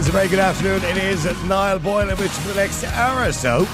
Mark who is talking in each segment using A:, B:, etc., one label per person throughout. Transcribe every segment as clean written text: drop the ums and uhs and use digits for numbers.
A: is a very good afternoon. It is Niall Boylan, which for the next hour or so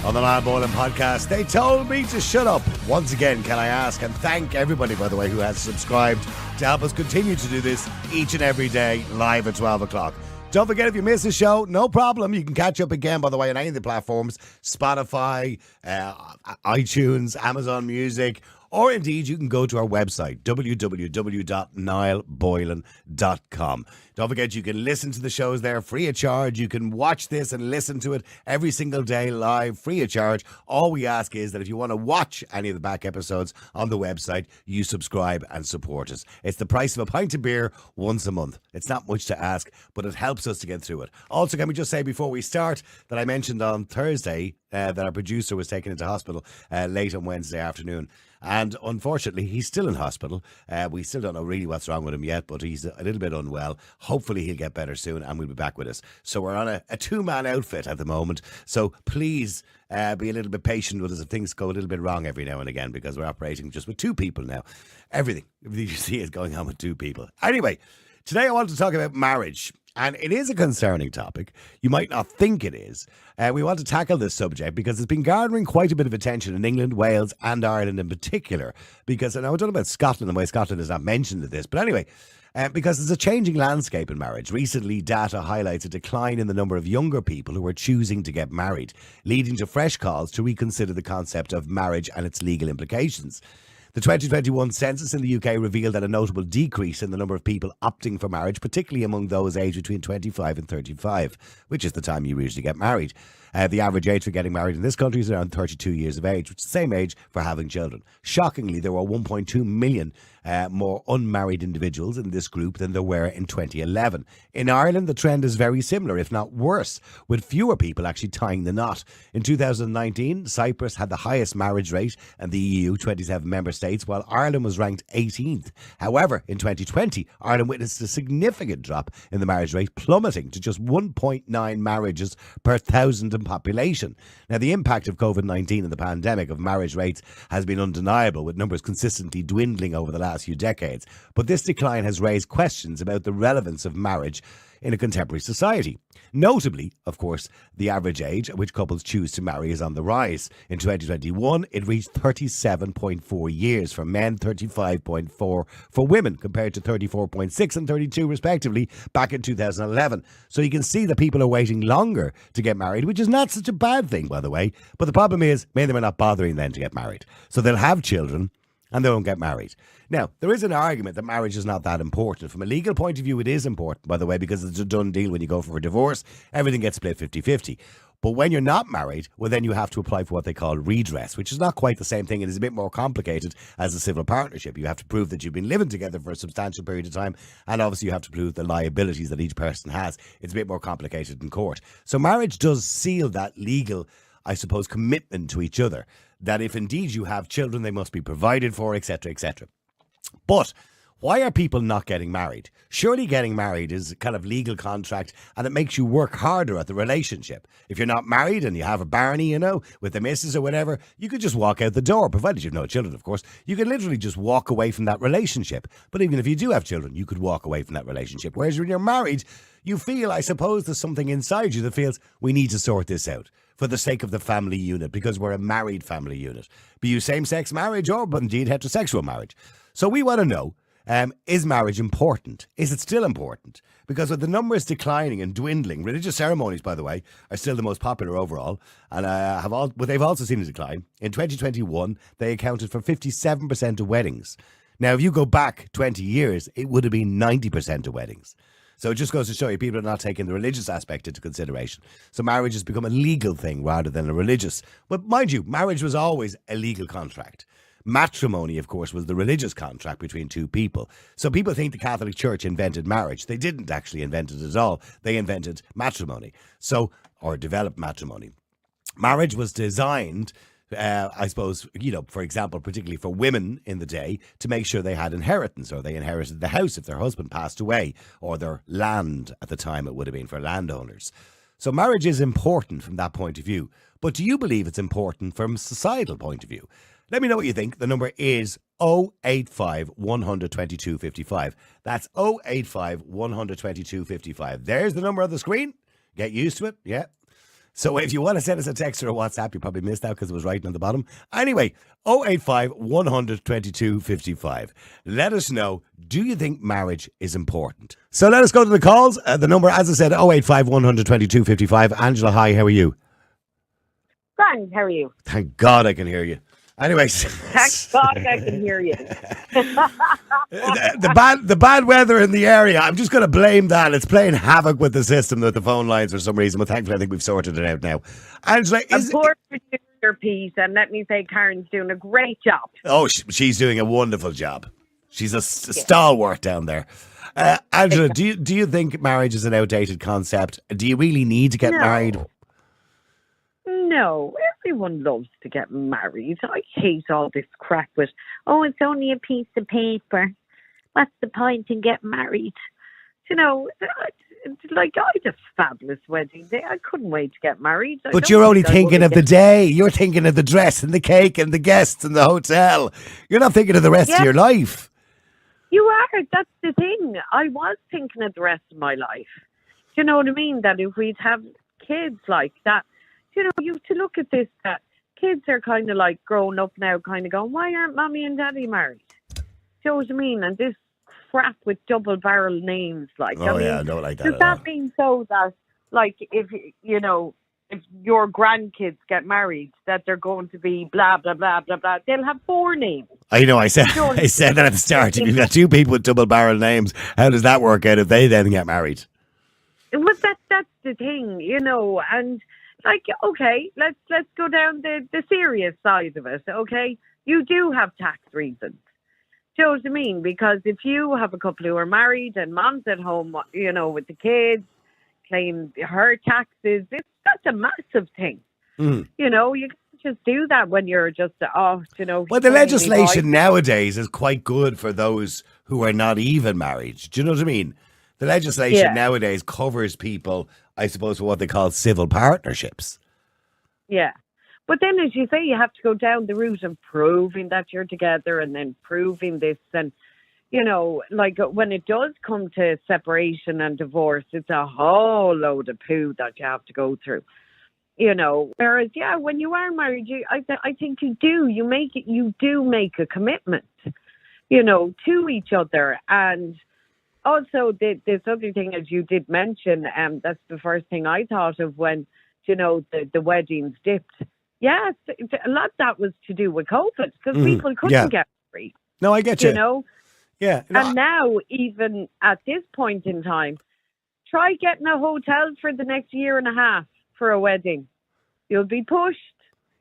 A: on the Niall Boylan Podcast. They told me to shut up. Once again, can I ask and thank everybody, by the way, who has subscribed to help us continue to do this each and every day live at 12 o'clock. Don't forget, if you miss the show, no problem. You can catch up again, by the way, on any of the platforms, Spotify, iTunes, Amazon Music, or indeed, you can go to our website, www.niallboylan.com. Don't forget, you can listen to the shows there free of charge. You can watch this and listen to it every single day live, free of charge. All we ask is that if you want to watch any of the back episodes on the website, you subscribe and support us. It's the price of a pint of beer once a month. It's not much to ask, but it helps us to get through it. Also, can we just say before we start that I mentioned on Thursday that our producer was taken into hospital late on Wednesday afternoon. And unfortunately, he's still in hospital. We still don't know really what's wrong with him yet, but he's a little bit unwell. Hopefully he'll get better soon and we'll be back with us. So we're on a two-man outfit at the moment. So please be a little bit patient with us if things go a little bit wrong every now and again, because we're operating just with two people now. Everything you see is going on with two people. Anyway, today I want to talk about marriage. And it is a concerning topic. You might not think it is. We want to tackle this subject because it's been garnering quite a bit of attention in England, Wales and Ireland in particular. Because, and I don't know about Scotland and why Scotland is not mentioned in this, but anyway, because there's a changing landscape in marriage. Recently, data highlights a decline in the number of younger people who are choosing to get married, leading to fresh calls to reconsider the concept of marriage and its legal implications. The 2021 census in the UK revealed that a notable decrease in the number of people opting for marriage, particularly among those aged between 25 and 35, which is the time you usually get married. The average age for getting married in this country is around 32 years of age, which is the same age for having children. Shockingly, there were 1.2 million more unmarried individuals in this group than there were in 2011. In Ireland, the trend is very similar, if not worse, with fewer people actually tying the knot. In 2019, Cyprus had the highest marriage rate in the EU, 27 member states, while Ireland was ranked 18th. However, in 2020, Ireland witnessed a significant drop in the marriage rate, plummeting to just 1.9 marriages per thousand in population. Now, the impact of COVID-19 and the pandemic of marriage rates has been undeniable, with numbers consistently dwindling over the last few decades. But this decline has raised questions about the relevance of marriage in a contemporary society. Notably, of course, the average age at which couples choose to marry is on the rise. In 2021, it reached 37.4 years for men, 35.4 for women, compared to 34.6 and 32 respectively back in 2011. So you can see that people are waiting longer to get married, which is not such a bad thing, by the way. But the problem is, many of them are not bothering then to get married. So they'll have children and they don't get married. Now, there is an argument that marriage is not that important. From a legal point of view, it is important, by the way, because it's a done deal when you go for a divorce. Everything gets split 50-50. But when you're not married, well, then you have to apply for what they call redress, which is not quite the same thing. It is a bit more complicated as a civil partnership. You have to prove that you've been living together for a substantial period of time, and obviously you have to prove the liabilities that each person has. It's a bit more complicated in court. So marriage does seal that legal, I suppose, commitment to each other, that if indeed you have children, they must be provided for, etc., etc. But why are people not getting married? Surely getting married is a kind of legal contract and it makes you work harder at the relationship. If you're not married and you have a Barney, with the missus or whatever, you could just walk out the door, provided you've no children, of course. You can literally just walk away from that relationship. But even if you do have children, you could walk away from that relationship. Whereas when you're married, you feel, I suppose, there's something inside you that feels, we need to sort this out for the sake of the family unit, because we're a married family unit. Be you same-sex marriage or but indeed heterosexual marriage. So we want to know, is marriage important? Is it still important? Because with the numbers declining and dwindling, religious ceremonies, by the way, are still the most popular overall, and but they've also seen a decline. In 2021, they accounted for 57% of weddings. Now, if you go back 20 years, it would have been 90% of weddings. So it just goes to show you people are not taking the religious aspect into consideration. So marriage has become a legal thing rather than a religious. But mind you, marriage was always a legal contract. Matrimony, of course, was the religious contract between two people. So people think the Catholic Church invented marriage. They didn't actually invent it at all. They invented matrimony, or developed matrimony. Marriage was designed, I suppose, for example, particularly for women in the day, to make sure they had inheritance, or they inherited the house if their husband passed away, or their land at the time it would have been for landowners. So marriage is important from that point of view. But do you believe it's important from a societal point of view? Let me know what you think. The number is 085 122 55. That's 085 122 55. There's the number on the screen. Get used to it. Yeah. So if you want to send us a text or a WhatsApp, you probably missed out because it was writing on the bottom. Anyway, 085 122 55. Let us know, do you think marriage is important? So let us go to the calls. The number, as I said, 085 122 55. Angela, hi, how are you?
B: Fine, how are you?
A: Thank God I can hear you. Anyways.
B: Thank God I can hear you.
A: the bad weather in the area, I'm just going to blame that. It's playing havoc with the system, with the phone lines for some reason. But thankfully, I think we've sorted it out now. Angela,
B: a poor producer piece, and let me say Karen's doing a great job.
A: Oh, she's doing a wonderful job. She's a stalwart down there. Angela, do you think marriage is an outdated concept? Do you really need to get married?
B: No, everyone loves to get married. I hate all this crap with, it's only a piece of paper. What's the point in getting married? You know, like I had a fabulous wedding day. I couldn't wait to get married.
A: But you're only thinking of the day. You're thinking of the dress and the cake and the guests and the hotel. You're not thinking of the rest of your life.
B: You are. That's the thing. I was thinking of the rest of my life. Do you know what I mean? That if we'd have kids like that, you know, you have to look at this, that kids are kind of like grown up now, kind of going, why aren't mommy and daddy married? Do you know what I mean? And this crap with double barrel names, like,
A: I don't like that.
B: Does that mean so that, like, if your grandkids get married, that they're going to be blah, blah, blah, blah, blah, they'll have 4 names. I
A: know, I said that at the start. If you've got 2 people with double barrel names, how does that work out if they then get married?
B: Well, that's the thing, you know, and like, okay, let's go down the serious side of it, okay? You do have tax reasons. Do you know what I mean? Because if you have a couple who are married and mom's at home, you know, with the kids, claim her taxes, that's a massive thing. You know, you can't just do that when you're just, you know.
A: Well, the legislation nowadays is quite good for those who are not even married. Do you know what I mean? The legislation nowadays covers people, I suppose, for what they call civil partnerships.
B: Yeah. But then, as you say, you have to go down the route of proving that you're together and then proving this. And, you know, like when it does come to separation and divorce, it's a whole load of poo that you have to go through. You know, whereas, when you are married, I think you do make a commitment, you know, to each other. And also, this other thing, as you did mention, that's the first thing I thought of when, you know, the weddings dipped. Yeah, a lot of that was to do with COVID because people couldn't get married.
A: No, I get you.
B: You know?
A: Yeah. No,
B: and now, even at this point in time, try getting a hotel for the next year and a half for a wedding. You'll be pushed.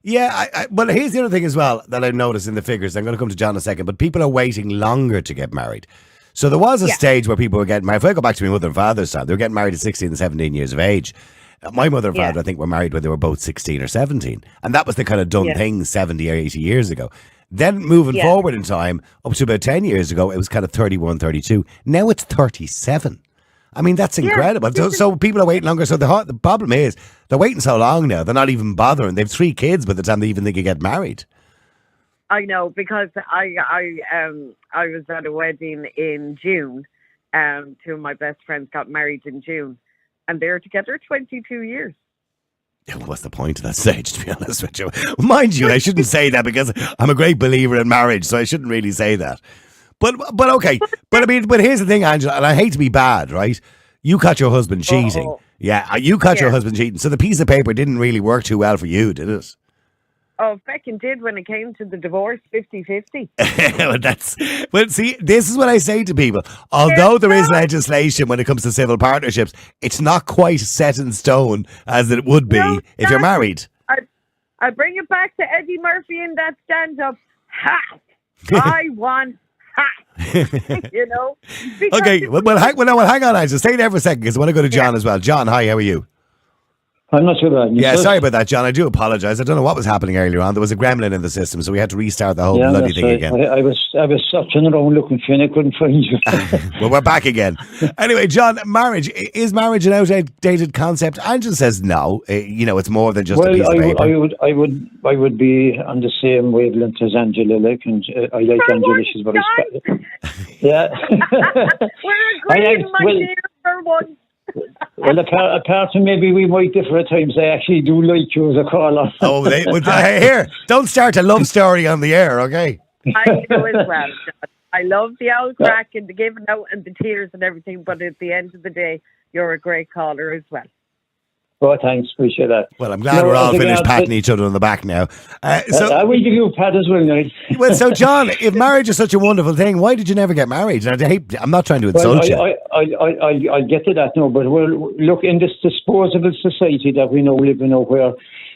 A: Yeah, well, here's the other thing as well that I've noticed in the figures. I'm going to come to John in a second, but people are waiting longer to get married. So there was a stage where people were getting married. If I go back to my mother and father's time, they were getting married at 16 and 17 years of age. My mother and father, I think, were married when they were both 16 or 17. And that was the kind of done thing 70 or 80 years ago. Then moving forward in time, up to about 10 years ago, it was kind of 31, 32. Now it's 37. I mean, that's incredible. So people are waiting longer. So the problem is they're waiting so long now, they're not even bothering. They have 3 kids by the time they even think you get married.
B: I know, because I was at a wedding in June. 2 of my best friends got married in June. And they're together 22 years.
A: What's the point of that stage, to be honest with you? Mind you, I shouldn't say that because I'm a great believer in marriage, so I shouldn't really say that. But okay. But I mean, but here's the thing, Angela, and I hate to be bad, right? You caught your husband cheating. Yeah, you caught your husband cheating. So the piece of paper didn't really work too well for you, did it?
B: Oh, feckin' did when it came to the divorce, 50-50.
A: Well, see, this is what I say to people. Although there is legislation when it comes to civil partnerships, it's not quite set in stone as it would be if you're married.
B: I bring it back to Eddie Murphy in that stand-up. Ha! I want ha! You know?
A: Okay, well, hang on, Angela. Stay there for a second because I want to go to John as well. John, hi, how are you?
C: I'm not sure about
A: Yeah, sorry about that, John. I do apologise. I don't know what was happening earlier on. There was a gremlin in the system, so we had to restart the whole bloody thing again.
C: I was searching around looking for you and I couldn't find you.
A: Well, we're back again. Anyway, John, is marriage an outdated concept? Angela says no. It's more than just a piece of paper.
C: I would be on the same wavelength as Angela. And I like Angela. She's very special. Yeah.
B: We're agreeing, my dear, for once.
C: Well, apart from maybe we might differ at times, I actually do like you as a caller.
A: Here, don't start a love story on the air, okay?
B: I do as well, John. I love the old crack and the giving out and the tears and everything, but at the end of the day, you're a great caller as well.
C: Oh, thanks. Appreciate that.
A: Well, I'm glad we're all finished patting each other on the back now.
C: I will give you a pat as well, Niall.
A: Well, so, John, if marriage is such a wonderful thing, why did you never get married? I'm not trying to insult you.
C: I'll get to that now, but look, in this disposable society that we now live in, where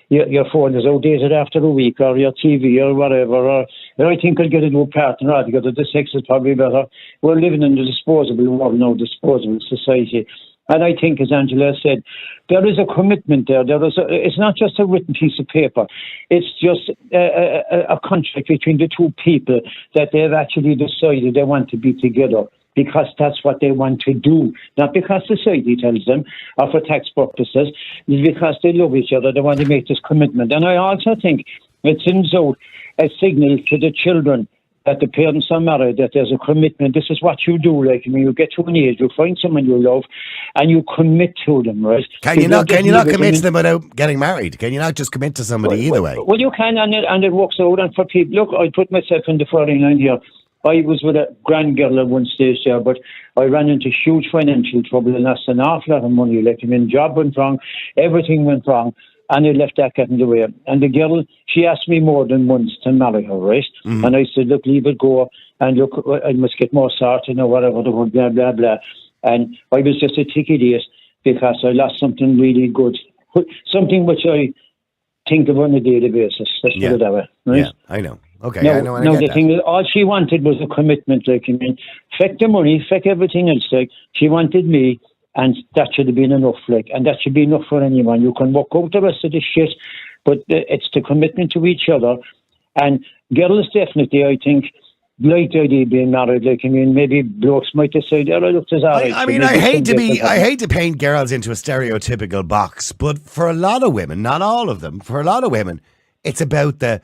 C: your phone is outdated after a week, or your TV or whatever, or I think I'll get a new partner because the sex is probably better. We're living in the disposable world now, disposable society. And I think, as Angela said, there is a commitment there. It's not just a written piece of paper. It's just a contract between the two people that they've actually decided they want to be together because that's what they want to do. Not because society tells them or for tax purposes. It's because they love each other. They want to make this commitment. And I also think it sends out a signal to the children that the parents are married, that there's a commitment. This is what you do. Like, when you get to an age, you find someone you love, and you commit to them, right?
A: Can you not commit to them without getting married? Can you not just commit to somebody either way?
C: Well, you can, and it works out. And for people, look, I put myself in the 49 here. I was with a grand girl at one stage there, but I ran into huge financial trouble and lost an awful lot of money. Like, job went wrong, everything went wrong. And I left that getting the way. And the girl, she asked me more than once to marry her, right? Mm-hmm. And I said, look, leave it go. And look, I must get more sorted or whatever, blah, blah, blah. And I was just a ticky days because I lost something really good. Something which I think of on a daily basis. Let's put it that way, right?
A: Yeah, I know. Okay, I know. And I get
C: the
A: that.
C: thing is, all she wanted was a commitment. Like, feck the money, feck everything else. Like, she wanted me. And that should have been enough, and that should be enough for anyone. You can work out the rest of the shit, but it's the commitment to each other. And girls definitely, I think, like the idea of being married. Maybe blokes might decide, look, there's all right.
A: I hate to paint girls into a stereotypical box, but for a lot of women, not all of them, for a lot of women, it's about the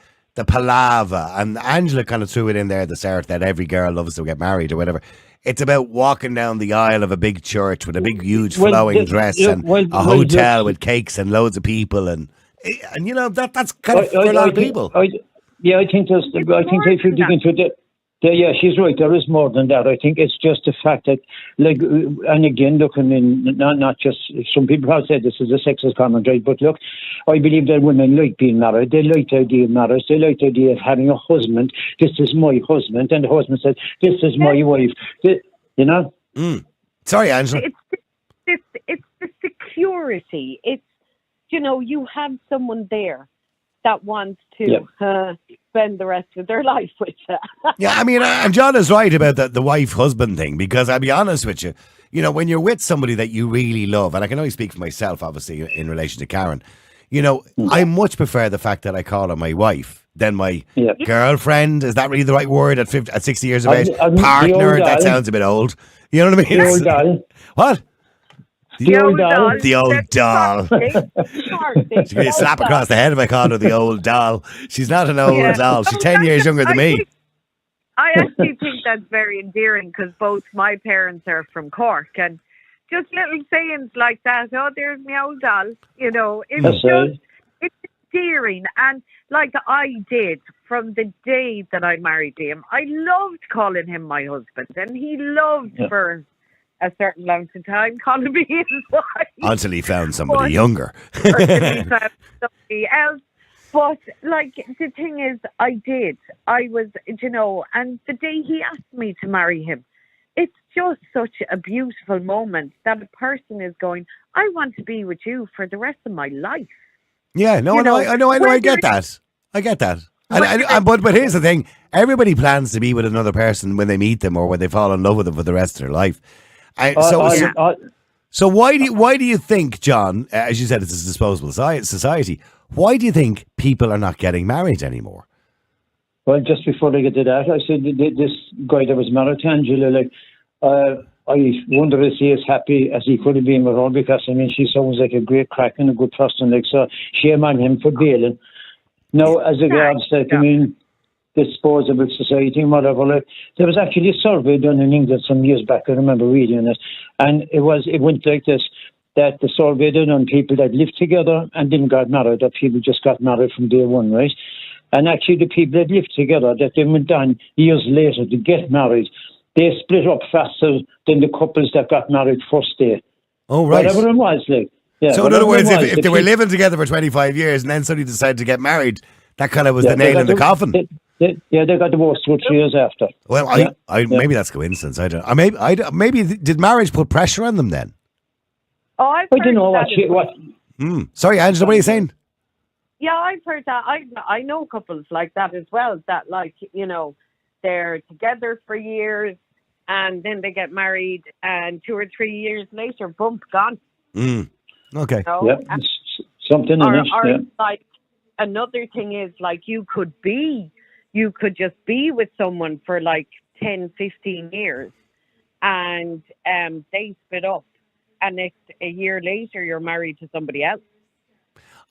A: palaver. And Angela kind of threw it in there at the start that every girl loves to get married or whatever. It's about walking down the aisle of a big church with a big, huge flowing dress and a hotel with cakes and loads of people, and that's kind of for a lot of people.
C: I think if you dig into it, yeah, she's right. There is more than that. I think it's just the fact that, and again, look, not just some people have said this is a sexist comment, right? But look, I believe that women like being married. They like the idea of marriage. They like the idea of having a husband. This is my husband, and the husband says, "This is my wife."
A: Sorry, Angela.
B: It's the security. It's you have someone there that wants to spend the rest of their life with you.
A: Yeah, and John is right about the wife-husband thing, because I'll be honest with you, when you're with somebody that you really love, and I can only speak for myself, obviously, in relation to Karen, I much prefer the fact that I call her my wife than my girlfriend. Is that really the right word at 60 years of age? Partner, that sounds a bit old. You know what I mean?
C: The old doll.
A: What?
C: The old doll.
A: The old doll. She'd give me a slap across the head if I called her the old doll. She's not an old doll. She's 10 years younger than me.
B: I actually think that's very endearing, because both my parents are from Cork, and just little sayings like that, there's my old doll, it's endearing. And like I did from the day that I married him, I loved calling him my husband, and he loved for a certain length of time calling me his wife.
A: Until he found somebody younger.
B: Until he found somebody else. But, the thing is, I was, and the day he asked me to marry him, it's just such a beautiful moment that a person is going, I want to be with you for the rest of my life.
A: Yeah, I get that. I get that. But here's the thing. Everybody plans to be with another person when they meet them or when they fall in love with them for the rest of their life. So why do you think, John, as you said, it's a disposable society, why do you think people are not getting married anymore?
C: Well, just before I get to that, I said this guy that was married to Angela, like, I wonder if he is happy as he could have been with her, because, I mean, she sounds like a great crack and a good person, like, so shame on him for bailing. Now, as regards, like, I mean, disposable society and whatever, like, there was actually a survey done in England some years back, I remember reading it, and it went like this, that the survey done on people that lived together and didn't get married, that people just got married from day one, right? And actually the people that lived together, that they went on years later to get married, they split up faster than the couples that got married first day.
A: Oh, right.
C: Whatever it was, like. Yeah,
A: so in other words, if they were living together for 25 years and then suddenly decided to get married, that kind of was the nail in the coffin.
C: They got divorced 2 or 3 years after.
A: Well, maybe that's coincidence. I don't. Maybe did marriage put pressure on them then?
B: Oh, I
C: don't know what.
A: Sorry, Angela, what are you saying?
B: Yeah, I've heard that. I know couples like that as well. That, like, you know, they're together for years and then they get married, and 2 or 3 years later, bump, gone.
A: Okay.
B: So,
C: yeah, something in it.
B: Or
C: yeah.
B: like, another thing is, like, you could just be with someone for like 10, 15 years, and they split up, and next a year later you're married to somebody else.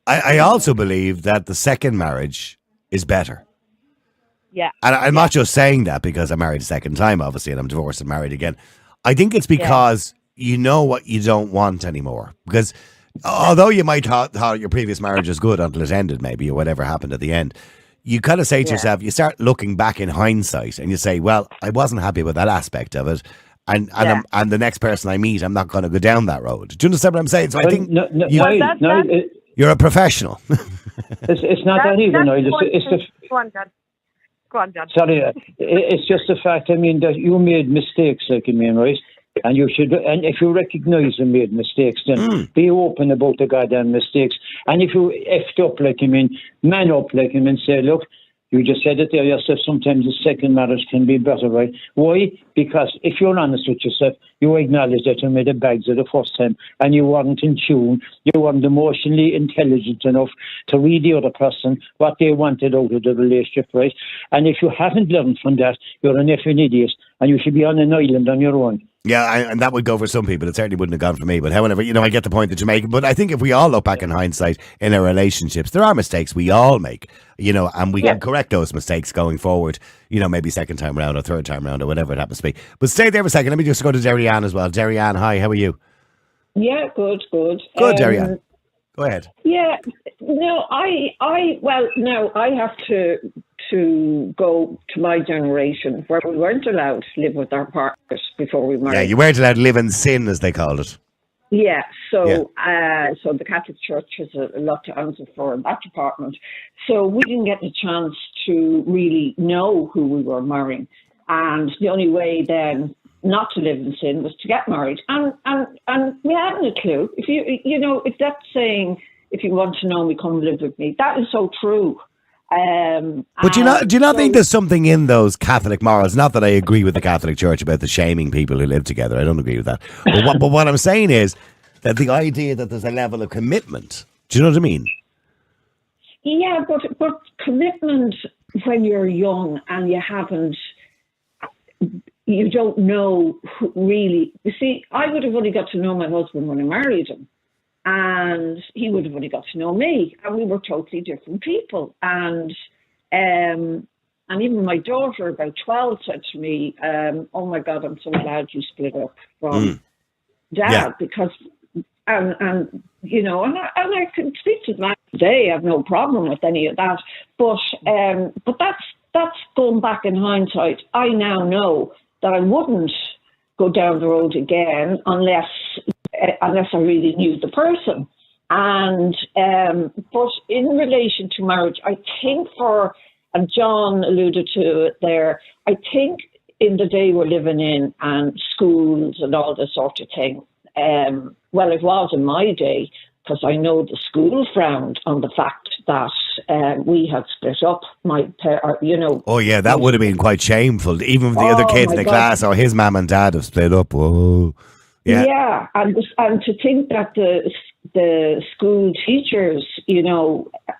A: I also believe that the second marriage is better.
B: Yeah.
A: And I'm not just saying that because I'm married a second time, obviously, and I'm divorced and married again. I think it's because you know what you don't want anymore. Because although you might thought your previous marriage was good until it ended, maybe, or whatever happened at the end, you kind of say to yourself, you start looking back in hindsight and you say, well, I wasn't happy with that aspect of it. And the next person I meet, I'm not going to go down that road. Do you understand what I'm saying? So I think you're a professional.
C: It's not that even.
B: Go on, John.
C: Sorry, it's just the fact, I mean, that you made mistakes, like, I mean, right? And you should, and if you recognise you made mistakes, then be open about the goddamn mistakes. And if you effed up, like, I mean, man up, like, I mean, say, look, you just said it there yourself, sometimes the second marriage can be better, right? Why? Because if you're honest with yourself, you acknowledge that you made the bags of the first time and you weren't in tune, you weren't emotionally intelligent enough to read the other person, what they wanted out of the relationship, right? And if you haven't learned from that, you're an effing idiot and you should be on an island on your own.
A: Yeah, and that would go for some people. It certainly wouldn't have gone for me. But however, I get the point that you make. But I think if we all look back in hindsight in our relationships, there are mistakes we all make, and we can correct those mistakes going forward, maybe second time round or third time round or whatever it happens to be. But stay there for a second. Let me just go to Derry-Ann as well. Derry-Ann, hi, how are you?
D: Yeah, good.
A: Good, Derry-Ann. Go ahead.
D: Yeah, no, I have to go to my generation where we weren't allowed to live with our partners before we married.
A: Yeah, you weren't allowed to live in sin, as they called it.
D: Yeah, so the Catholic Church has a lot to answer for in that department. So we didn't get the chance to really know who we were marrying, and the only way then not to live in sin was to get married, and we hadn't a clue. If if that's saying, if you want to know me, come live with me, that is so true.
A: But do you not think there's something in those Catholic morals? Not that I agree with the Catholic Church about the shaming people who live together. I don't agree with that. But what I'm saying is that the idea that there's a level of commitment. Do you know what I mean?
D: Yeah, but commitment when you're young and you don't know who really. You see, I would have only got to know my husband when I married him. And he would have only got to know me, and we were totally different people. And even my daughter, about 12, said to me, "Oh my God, I'm so glad you split up from Dad because." And I can speak to that today. I have no problem with any of that. But that's going back in hindsight. I now know that I wouldn't go down the road again unless I really knew the person. And but in relation to marriage, I think and John alluded to it there, I think in the day we're living in and schools and all this sort of thing, well, it was in my day, because I know the school frowned on the fact that we had split up. Oh
A: yeah, that would have been quite shameful. Even with the other kids in the class, or his mum and dad have split up. Whoa.
D: Yeah, and to think that the school teachers,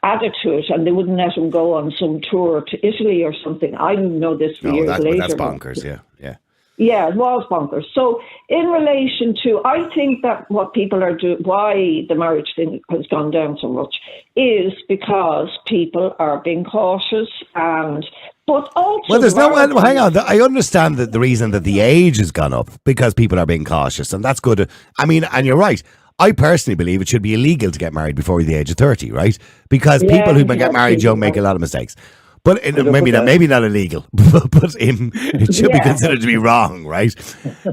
D: added to it, and they wouldn't let them go on some tour to Italy or something. I didn't know this for years later.
A: That's bonkers. Yeah.
D: Yeah, it was bonkers. So in relation to, I think that what people are doing, why the marriage thing has gone down so much, is because people are being cautious but also...
A: Well, hang on. I understand that the reason that the age has gone up because people are being cautious, and that's good. I mean, and you're right. I personally believe it should be illegal to get married before the age of 30, right? Because people who get married young make a lot of mistakes. But maybe not illegal, but it should be considered to be wrong, right?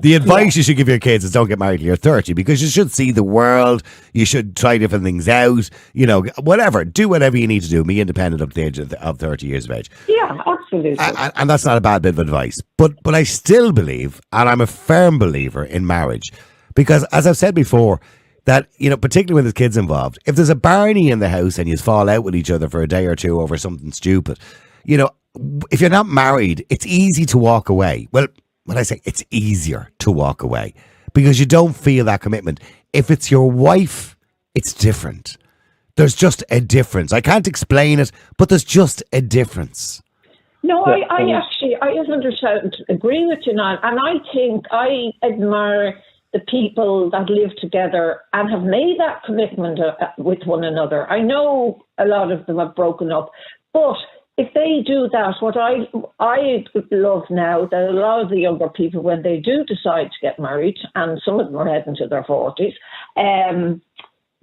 A: The advice you should give your kids is don't get married till you're 30, because you should see the world, you should try different things out, whatever. Do whatever you need to do, be independent up to the age of 30 years of age.
D: Yeah, absolutely.
A: And that's not a bad bit of advice. But I still believe, and I'm a firm believer in marriage, because as I've said before, that, particularly when there's kids involved, if there's a Barney in the house and you fall out with each other for a day or two over something stupid, if you're not married, it's easy to walk away. Well, when I say it's easier to walk away, because you don't feel that commitment. If it's your wife, it's different. There's just a difference. I can't explain it, but there's just a difference.
D: No, I 100% agree with you, Niall. And I think I admire the people that live together and have made that commitment with one another. I know a lot of them have broken up, but if they do that, what I love now, that a lot of the younger people, when they do decide to get married, and some of them are heading to their 40s,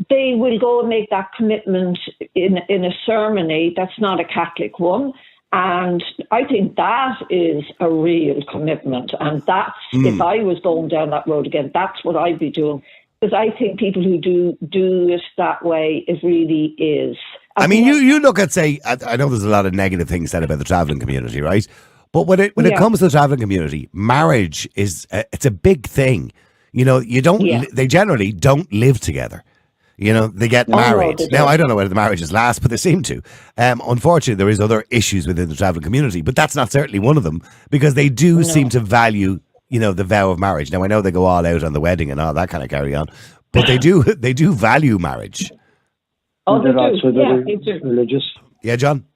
D: they will go and make that commitment in a ceremony that's not a Catholic one. And I think that is a real commitment. And that's, if I was going down that road again, that's what I'd be doing. Because I think people who do it that way, it really is.
A: I mean, you look at, say, I know there's a lot of negative things said about the travelling community, right? But when it comes to the travelling community, marriage it's a big thing. They generally don't live together. They get married. Now, I don't know whether the marriages last, but they seem to. Unfortunately, there is other issues within the travelling community, but that's not certainly one of them, because they do seem to value, the vow of marriage. Now, I know they go all out on the wedding and all that kind of carry on, but they do value marriage.
D: Oh, they do.
C: They do. Religious.
A: Yeah, John?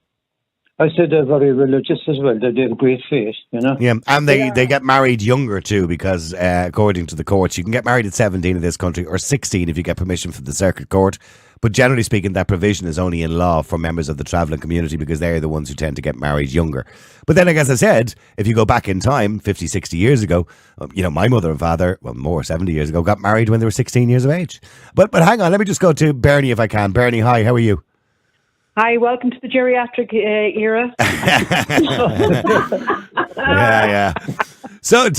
C: I said they're very religious as well. They have great faith,
A: Yeah, and they get married younger too, because according to the courts, you can get married at 17 in this country, or 16 if you get permission from the circuit court. But generally speaking, that provision is only in law for members of the travelling community, because they're the ones who tend to get married younger. But then, as I said, if you go back in time, 50, 60 years ago, my mother and father, 70 years ago, got married when they were 16 years of age. But hang on, let me just go to Bernie if I can. Bernie, hi, how are you?
E: Hi, welcome to the geriatric era.
A: Yeah. So,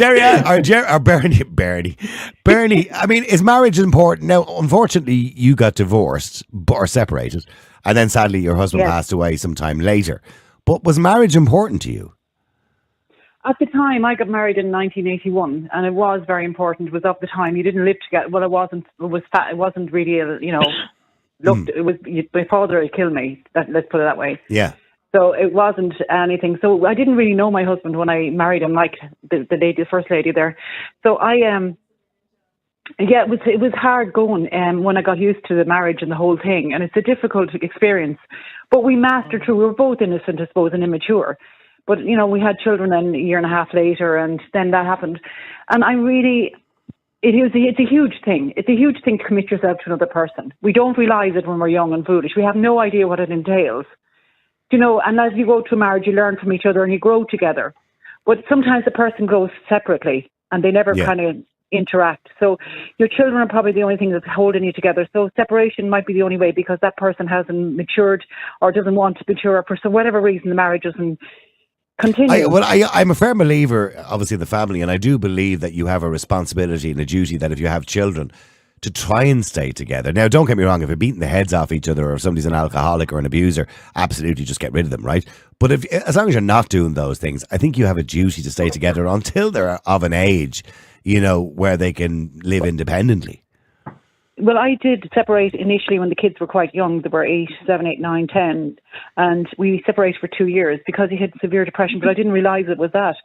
A: Bernie, I mean, is marriage important? Now, unfortunately, you got divorced or separated, and then sadly your husband passed away sometime later. But was marriage important to you?
E: At the time, I got married in 1981, and it was very important. It was of the time. You didn't live together. Well, it wasn't. It wasn't really, Look, it was my father had killed me. Let's put it that way.
A: Yeah.
E: So it wasn't anything. So I didn't really know my husband when I married him, like the first lady there. So it was hard going when I got used to the marriage and the whole thing, and it's a difficult experience. But we mastered through. We were both innocent, I suppose, and immature. But we had children then a year and a half later, and then that happened. And it's a huge thing. It's a huge thing to commit yourself to another person. We don't realise it when we're young and foolish. We have no idea what it entails. And as you go to marriage, you learn from each other and you grow together. But sometimes a person grows separately and they never kind of interact. So your children are probably the only thing that's holding you together. So separation might be the only way, because that person hasn't matured or doesn't want to mature for whatever reason the marriage doesn't continue.
A: I'm a firm believer, obviously, in the family, and I do believe that you have a responsibility and a duty that if you have children, to try and stay together. Now, don't get me wrong, if you're beating the heads off each other, or if somebody's an alcoholic or an abuser, absolutely just get rid of them, right? But as long as you're not doing those things, I think you have a duty to stay together until they're of an age, where they can live independently.
E: Well, I did separate initially when the kids were quite young. They were 7, 8, 9, 10. And we separated for 2 years because he had severe depression, but I didn't realise it was that.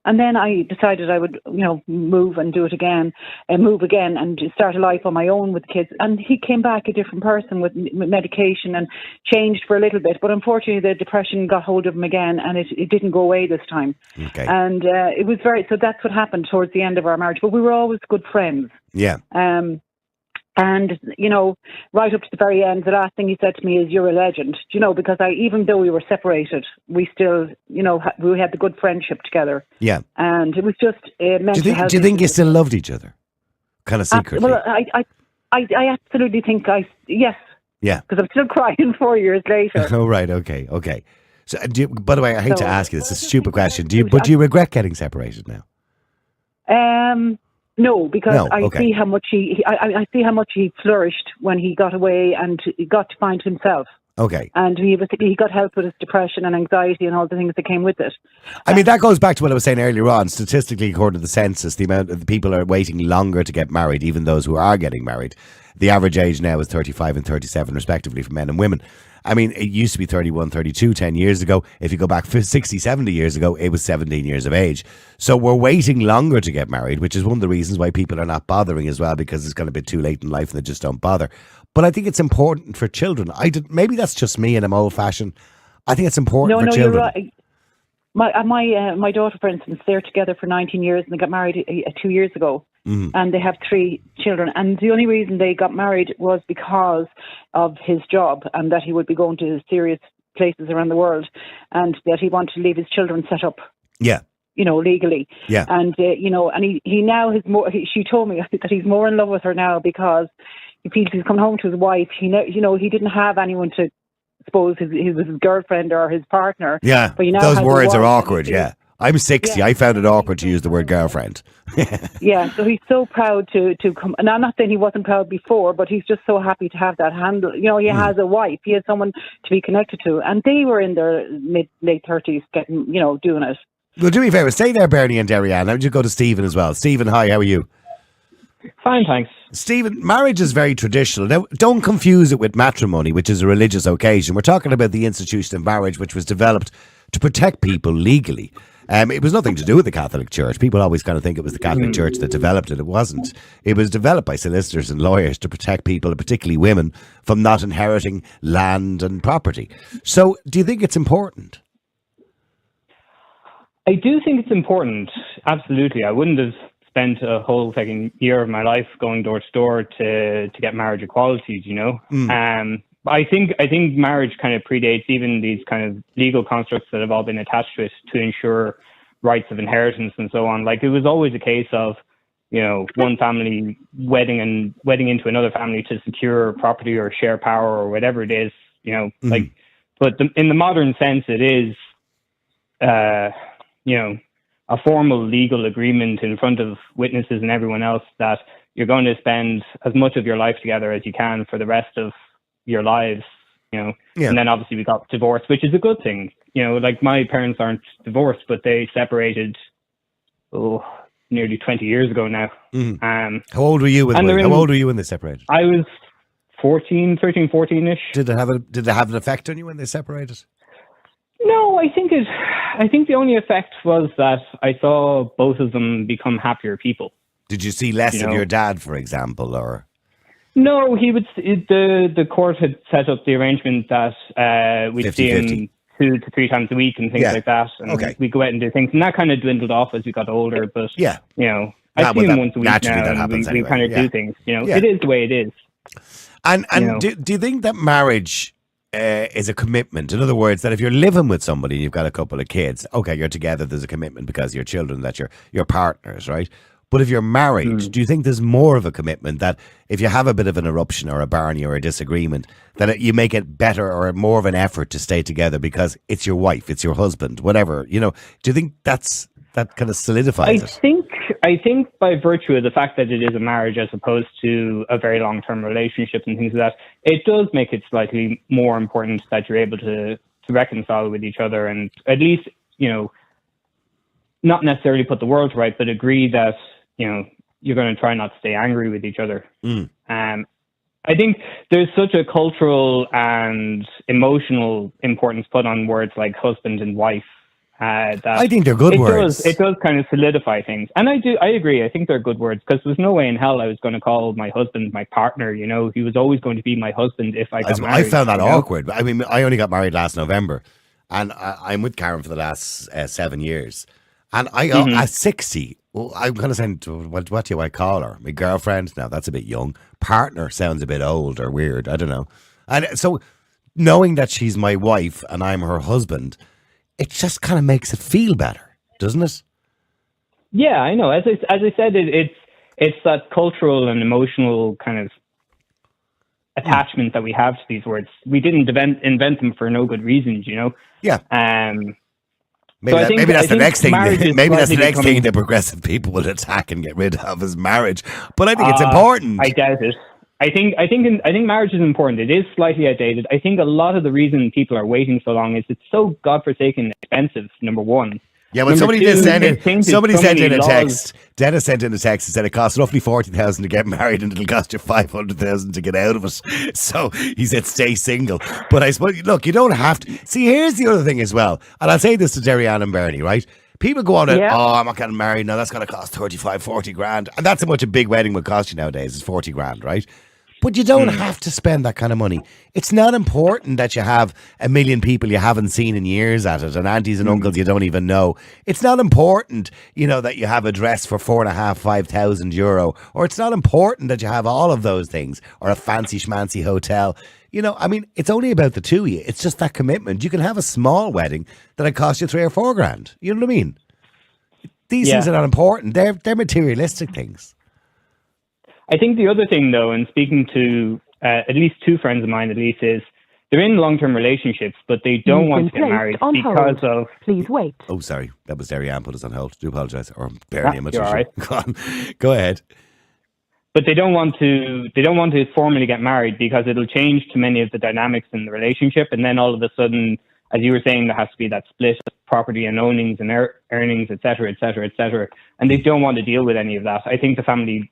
E: And then I decided I would, move and do it again, and move again and start a life on my own with the kids. And he came back a different person with medication and changed for a little bit. But unfortunately, the depression got hold of him again, and it didn't go away this time.
A: Okay.
E: And it was so that's what happened towards the end of our marriage. But we were always good friends.
A: Yeah.
E: And, right up to the very end, the last thing he said to me is, "You're a legend," because even though we were separated, we still, we had the good friendship together.
A: Yeah.
E: And it was just mental health.
A: Do you think you still loved each other? Kind of secretly?
E: Well, I absolutely think yes.
A: Yeah.
E: Because I'm still crying 4 years later.
A: Oh, right. Okay. So, by the way, I hate to ask you this, it's a stupid question. Do you regret getting separated now?
E: No, because
A: I
E: see how much I see how much he flourished when he got away and he got to find himself.
A: Okay.
E: And he got help with his depression and anxiety and all the things that came with it.
A: I mean, that goes back to what I was saying earlier on. Statistically, according to the census, the amount of people are waiting longer to get married, even those who are getting married. The average age now is 35 and 37, respectively, for men and women. I mean, it used to be 31, 32 10 years ago. If you go back 60, 70 years ago, it was 17 years of age. So we're waiting longer to get married, which is one of the reasons why people are not bothering as well, because it's going to be too late in life and they just don't bother. But I think it's important for children. Maybe that's just me and I'm old-fashioned. I think it's important for children.
E: You're right. My daughter, for instance, they're together for 19 years and they got married 2 years ago. Mm-hmm. And they have 3 children. And the only reason they got married was because of his job and that he would be going to serious places around the world and that he wanted to leave his children set up.
A: Yeah.
E: Legally. Yeah. And, and he now has more, she told me that he's more in love with her now because he feels he's come home to his wife. He didn't have anyone to, suppose, his girlfriend or his partner.
A: Yeah. But those words are awkward. Yeah. I'm 60. Yeah. I found it awkward to use the word girlfriend.
E: Yeah, so he's so proud to come. And I'm not saying he wasn't proud before, but he's just so happy to have that handle. He has a wife. He has someone to be connected to. And they were in their late 30s getting, doing it.
A: Well, do me a favour. Stay there, Bernie and Derianne. Now, you go to Stephen as well. Stephen, hi, how are you?
F: Fine, thanks.
A: Stephen, marriage is very traditional. Now, don't confuse it with matrimony, which is a religious occasion. We're talking about the institution of marriage, which was developed to protect people legally. It was nothing to do with the Catholic Church. People always kind of think it was the Catholic Church that developed it. It wasn't. It was developed by solicitors and lawyers to protect people, particularly women, from not inheriting land and property. So, do you think it's important?
F: I do think it's important. Absolutely. I wouldn't have spent a whole second year of my life going door to door to get marriage equality, I think marriage kind of predates even these kind of legal constructs that have all been attached to it to ensure rights of inheritance and so on. Like, it was always a case of, one family wedding into another family to secure property or share power or whatever it is, but in the modern sense, it is, a formal legal agreement in front of witnesses and everyone else that you're going to spend as much of your life together as you can for the rest of your lives, And then obviously we got divorced, which is a good thing. Like, my parents aren't divorced, but they separated nearly 20 years ago now.
A: How old were you when they separated?
F: I was 13, 14-ish.
A: Did it have an effect on you when they separated?
F: No, I think the only effect was that I saw both of them become happier people.
A: Did you see less of your dad, for example, or?
F: No, the court had set up the arrangement that we'd 50, see him 50. 2 to 3 times a week and things like that. And we'd go out and do things. And that kind of dwindled off as we got older. But, I see him once a week now. That happens we kind of do things. It is the way it is.
A: And do you think that marriage is a commitment? In other words, that if you're living with somebody and you've got a couple of kids, okay, you're together, there's a commitment because of your children, that you're partners, right? But if you're married, do you think there's more of a commitment that if you have a bit of an eruption or a barney or a disagreement, that you make it better or more of an effort to stay together because it's your wife, it's your husband, whatever? Do you think that kind of solidifies it?
F: I think by virtue of the fact that it is a marriage as opposed to a very long-term relationship and things like that, it does make it slightly more important that you're able to reconcile with each other and at least, not necessarily put the world right, but agree that, you're going to try not to stay angry with each other. I think there's such a cultural and emotional importance put on words like husband and wife
A: I think they're good words.
F: It does kind of solidify things. And I agree. I think they're good words because there's no way in hell I was going to call my husband my partner. You know, he was always going to be my husband if I got married.
A: I found that awkward. I mean, I only got married last November, and I'm with Karen for the last 7 years. And at 60, well, I'm kind of saying, what do I call her? My girlfriend? No, that's a bit young. Partner sounds a bit old or weird. I don't know. And so knowing that she's my wife and I'm her husband, it just kind of makes it feel better, doesn't it?
F: Yeah, I know. As I said, it's that cultural and emotional kind of attachment that we have to these words. We didn't invent them for no good reasons, you know?
A: Yeah.
F: Maybe
A: that's the next thing. Maybe that's the next thing that progressive people will attack and get rid of is marriage. But I think it's important.
F: I doubt it. I think marriage is important. It is slightly outdated. I think a lot of the reason people are waiting so long is it's so godforsaken expensive. Number one.
A: Yeah, but somebody sent in a text. Dennis sent in a text and said it costs roughly 40,000 to get married and it'll cost you 500,000 to get out of it. So he said stay single. But I suppose, look, you don't have to. See, here's the other thing as well. And I'll say this to Derry-Ann and Bernie, right? People go on and, I'm not getting married now. That's going to cost 35, 40 grand. And that's how much a big wedding would cost you nowadays is 40 grand, right? But you don't have to spend that kind of money. It's not important that you have 1 million people you haven't seen in years at it and aunties and uncles you don't even know. It's not important, you know, that you have a dress for 4,500, 5,000 euro, or it's not important that you have all of those things or a fancy schmancy hotel. You know, I mean, it's only about the two of you. It's just that commitment. You can have a small wedding that'll cost you 3 or 4 grand. You know what I mean? These things are not important. They're materialistic things.
F: I think the other thing, though, and speaking to at least 2 friends of mine, at least, is they're in long-term relationships, but they don't want to get married because of...
E: Please wait.
A: Oh, sorry. That was Derry-Ann put us on hold. Do apologise. Or Bernie, I'm not
F: sure. Right.
A: Go ahead.
F: But they don't want to formally get married because it'll change too many of the dynamics in the relationship. And then all of a sudden, as you were saying, there has to be that split of property and ownings and earnings, et cetera, et cetera, et cetera. And they don't want to deal with any of that. I think the family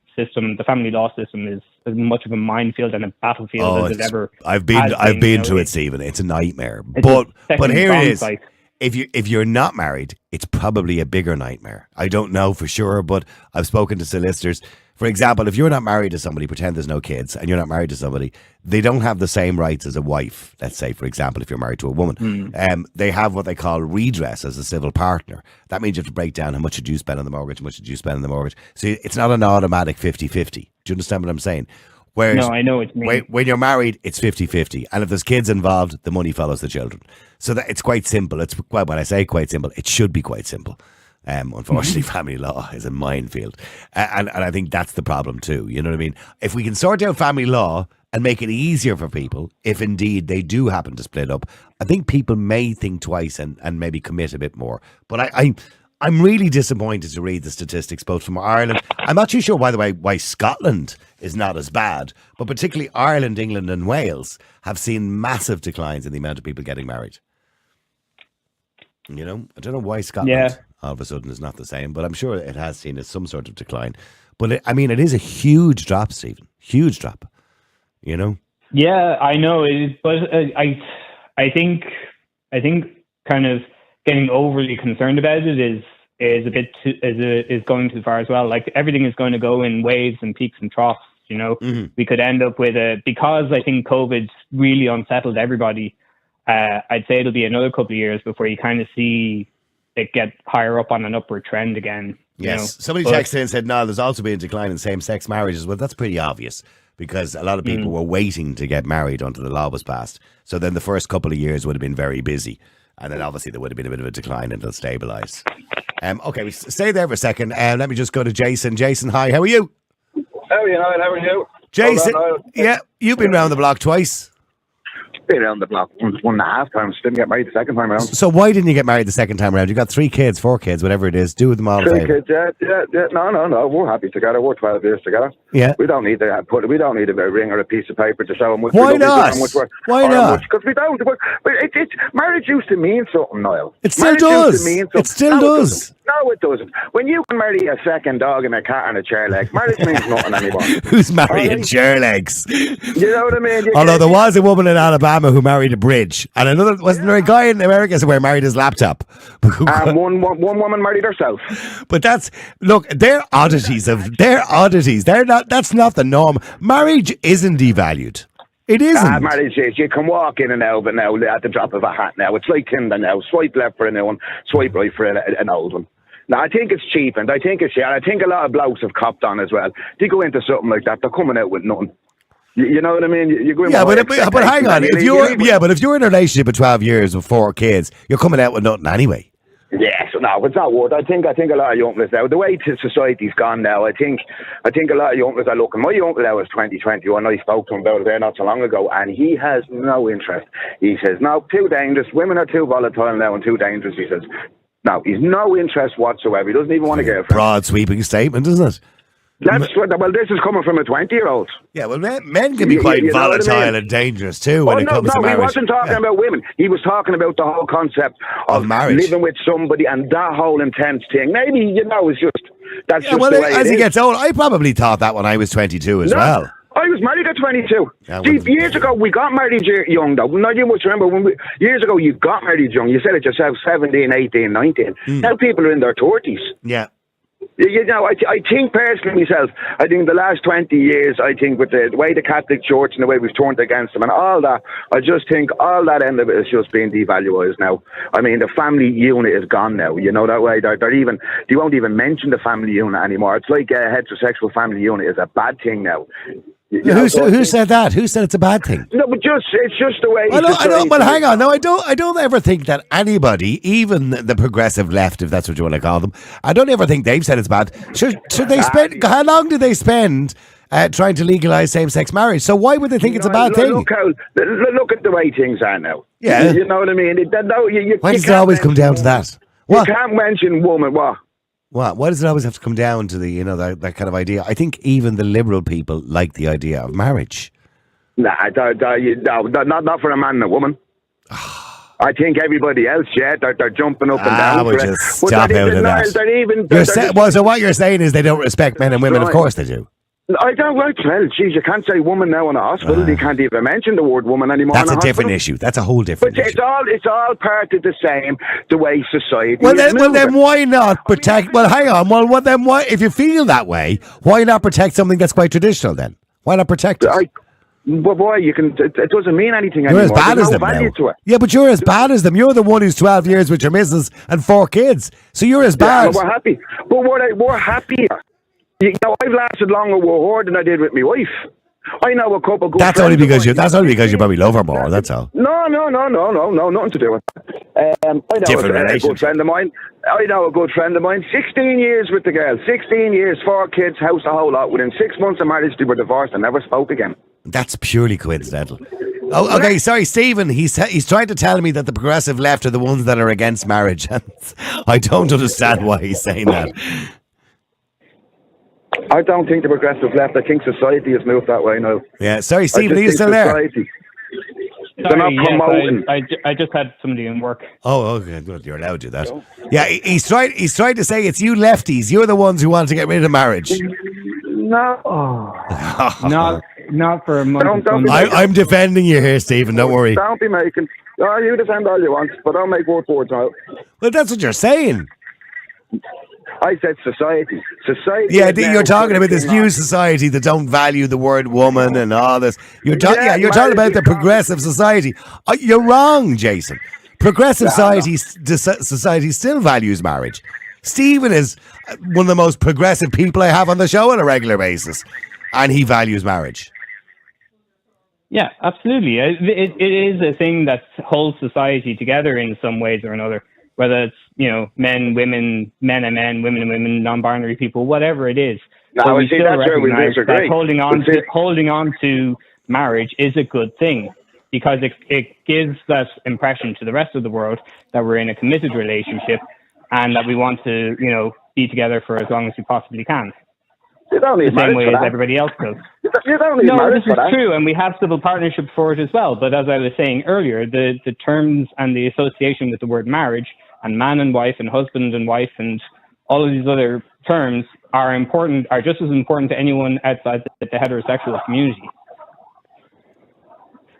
F: law system is as much of a minefield and a battlefield as it ever.
A: I've been to it, Stephen. It's a nightmare. But here it is. Site. If you're not married, it's probably a bigger nightmare. I don't know for sure, but I've spoken to solicitors. For example, if you're not married to somebody, pretend there's no kids, and you're not married to somebody, they don't have the same rights as a wife. Let's say, for example, if you're married to a woman, they have what they call redress as a civil partner. That means you have to break down how much did you spend on the mortgage, how much did you spend on the mortgage. So it's not an automatic 50-50. Do you understand what I'm saying? Whereas
F: no, I know what you mean.
A: When you're married, it's 50-50. And if there's kids involved, the money follows the children. So that it's quite simple. When I say quite simple, it should be quite simple. Unfortunately, family law is a minefield. And I think that's the problem too. You know what I mean? If we can sort out family law and make it easier for people, if indeed they do happen to split up, I think people may think twice and maybe commit a bit more. But I'm really disappointed to read the statistics, both from Ireland. I'm not too sure, by the way, why Scotland is not as bad, but particularly Ireland, England and Wales have seen massive declines in the amount of people getting married. You know, I don't know why Scotland all of a sudden is not the same, but I'm sure it has seen some sort of decline. But it is a huge drop, Stephen. Huge drop. You know? Yeah,
F: I know it is, but I think kind of getting overly concerned about it is a bit is going too far as well. Like everything is going to go in waves and peaks and troughs. You know, we could end up with because I think COVID really unsettled everybody. I'd say it'll be another couple of years before you kind of see it get higher up on an upward trend again.
A: Yes.
F: You know?
A: Somebody texted in and said, no, there's also been a decline in same-sex marriages. Well, that's pretty obvious because a lot of people were waiting to get married until the law was passed. So then the first couple of years would have been very busy. And then obviously there would have been a bit of a decline and it'll stabilise. Okay, stay there for a second. Let me just go to Jason. Jason, hi, how are you?
G: How are you, Niall? How are you?
A: Jason, you've been round the block twice.
G: Been around the block 1.5 times. Didn't get married the second time around.
A: So why didn't you get married the second time around? You got 3 kids, 4 kids, whatever it is. Do with them all.
G: 3 kids, yeah. No. We're happy together. We're 12 years together.
A: Yeah.
G: We don't need to we don't need a ring or a piece of paper to show them much.
A: Why not? Why not?
G: Because we don't. But marriage used to mean something, Niall.
A: It still does. It still does.
G: No, it doesn't. When you can marry a second dog and a cat and a chair leg, marriage means nothing anymore.
A: Who's marrying chair legs?
G: You know what I mean?
A: Although there was a woman in Alabama who married a bridge, and another wasn't there a guy in America somewhere married his laptop?
G: And one woman married herself.
A: But they're oddities. They're not. That's not the norm. Marriage isn't devalued. It isn't.
G: Marriage is. You can walk in and out, but now at the drop of a hat. Now it's like Tinder. Now swipe left for a new one, swipe right for an old one. Now I think it's cheapened. I think I think a lot of blokes have copped on as well. They go into something like that, they're coming out with nothing. You know what I mean? You go in
A: but hang on. If you're in a relationship with 12 years with 4 kids, you're coming out with nothing anyway.
G: Yeah, so no, it's not worth. I think a lot of young fellas now, the way society's gone now, I think a lot of young fellas are looking. My uncle now is 21. I spoke to him about it there not so long ago, and he has no interest. He says, no, too dangerous. Women are too volatile now and too dangerous, he says. No, he's no interest whatsoever. He doesn't even want to get a friend.
A: Broad sweeping statement, isn't it?
G: This is coming from a 20-year-old.
A: Yeah, well, men can be quite volatile and dangerous too when it comes to marriage.
G: No, he wasn't talking about women. He was talking about the whole concept of marriage, living with somebody, and that whole intense thing. Maybe, it's just that's just the way
A: as he gets old, I probably thought that when I was 22 as well.
G: I was married at 22. Years ago, we got married young, though. Not you must remember, years ago, you got married young. You said it yourself, 17, 18, 19. Now people are in their 30s.
A: Yeah.
G: I think personally myself, I think the last 20 years, I think with the way the Catholic Church and the way we've turned against them and all that, I just think all that end of it is just being devalued now. I mean, the family unit is gone now. You know that way. They won't even mention the family unit anymore. It's like a heterosexual family unit is a bad thing now.
A: Who said that? Who said it's a bad thing?
G: No, but it's just the way.
A: I know. But hang on. No, I don't ever think that anybody, even the progressive left, if that's what you want to call them, I don't ever think they've said it's bad. Should they spend? How long did they spend trying to legalise same-sex marriage? So why would they think it's a bad thing?
G: Look at the way things are now.
A: Yeah.
G: You know what I mean?
A: Why does it always come down to that?
G: You can't mention woman. What?
A: What? Why does it always have to come down to the, that kind of idea? I think even the liberal people like the idea of marriage.
G: Nah, not for a man and a woman. I think everybody else, they're jumping up and down.
A: We'll just stop out of that. So what you're saying is they don't respect men and women? Of course they do.
G: I don't like. Well, geez, you can't say woman now in a hospital. You can't even mention the word woman anymore.
A: That's a different issue. That's a whole different issue.
G: It's all part of the same. The way society.
A: Well, then why not protect? Well, hang on. Well, then why? If you feel that way, why not protect something that's quite traditional? Then why not protect it?
G: But boy, it doesn't mean anything anymore.
A: You're as bad as them now. Yeah, but you're as bad as them. You're the one who's 12 years with your missus and 4 kids. So you're as bad.
G: Yeah, we're happy. But we're happier. I've lasted longer with her than I did with my wife. I know a couple of good
A: That's only because you probably love her more, that's all.
G: No, nothing to do with it. I know a good friend of mine. 16 years with the girl. 16 years, 4 kids, house, a whole lot. Within 6 months of marriage, they were divorced and never spoke again.
A: That's purely coincidental. Oh, okay, sorry, Stephen. He's trying to tell me that the progressive left are the ones that are against marriage. I don't understand why he's saying that.
G: I don't think the progressive left. I think society has moved that way now.
A: Yeah, sorry, Stephen, are you still there?
G: They're not promoting.
F: I just had somebody in work.
A: Oh, okay, good. You're allowed to do that. Yeah, he's trying to say it's you lefties. You're the ones who want to get rid of marriage.
G: No.
F: Not for a month.
A: I'm defending you here, Stephen. Don't worry.
G: Don't be making. You defend all you want, but don't make words out.
A: Well, that's what you're saying.
G: I said society.
A: Yeah, you're talking about this new society that don't value the word woman and all this. You're talking about the progressive society. You're wrong, Jason. Progressive society still values marriage. Stephen is one of the most progressive people I have on the show on a regular basis, and he values marriage.
F: Yeah, absolutely. It is a thing that holds society together in some ways or another. Whether it's, men, women, men and men, women and women, non-binary people, whatever it is.
G: No,
F: we still recognize that holding on to marriage is a good thing because it gives that impression to the rest of the world that we're in a committed relationship and that we want to, be together for as long as we possibly can.
G: You don't need
F: the same way as everybody else does.
G: You don't need marriage for that.
F: No, this is true, and we have civil partnership for it as well. But as I was saying earlier, the terms and the association with the word marriage and man and wife and husband and wife and all of these other terms are just as important to anyone outside the heterosexual community.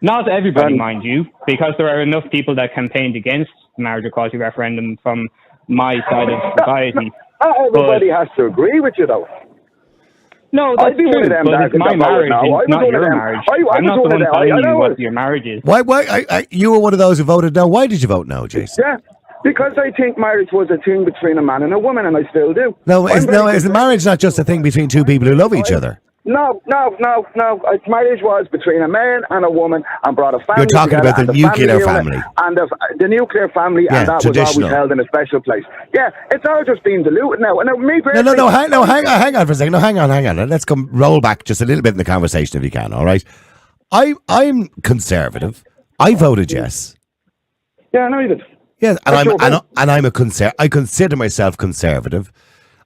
F: Not everybody, mind you, because there are enough people that campaigned against the marriage equality referendum from my side of society.
G: Not everybody has to agree with you, though.
F: No, that's true, but it's my marriage, it's not your marriage. I'm not the one telling you what your marriage is.
A: Why? You were one of those who voted no. Why did you vote no, Jason?
G: Yeah, because I think marriage was a thing between a man and a woman, and I still do.
A: Is marriage not just a thing between two people who love each other?
G: No. Marriage was between a man and a woman and brought a family.
A: You're talking
G: together,
A: about the nuclear family.
G: And the nuclear family, and that was always held in a special place. Yeah, it's all just being diluted now. And me personally...
A: Hang on for a second. Hang on. Let's roll back just a little bit in the conversation if you can, all right? I'm conservative. I voted yes.
G: Yeah, I know you did.
A: Yeah, and I'm I consider myself conservative.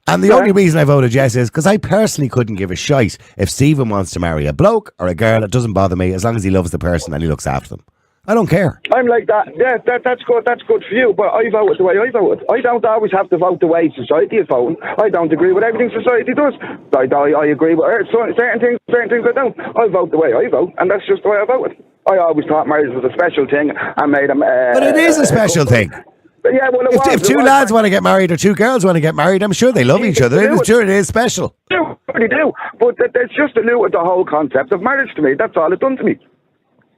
A: And the only reason I voted yes is because I personally couldn't give a shite if Stephen wants to marry a bloke or a girl. It doesn't bother me as long as he loves the person and he looks after them. I don't care.
G: I'm like that. Yeah, that's good. That's good for you. But I vote the way I vote. I don't always have to vote the way society is voting. I don't agree with everything society does. I agree with certain things I don't. I vote the way I vote, and that's just the way I voted. I always thought marriage was a special thing and made them.
A: But it is a special thing.
G: Yeah, well,
A: if two lads want to get married or two girls want to get married, I'm sure they love each other. It is special.
G: They do. But it's just diluted the whole concept of marriage to me. That's all it's done to me.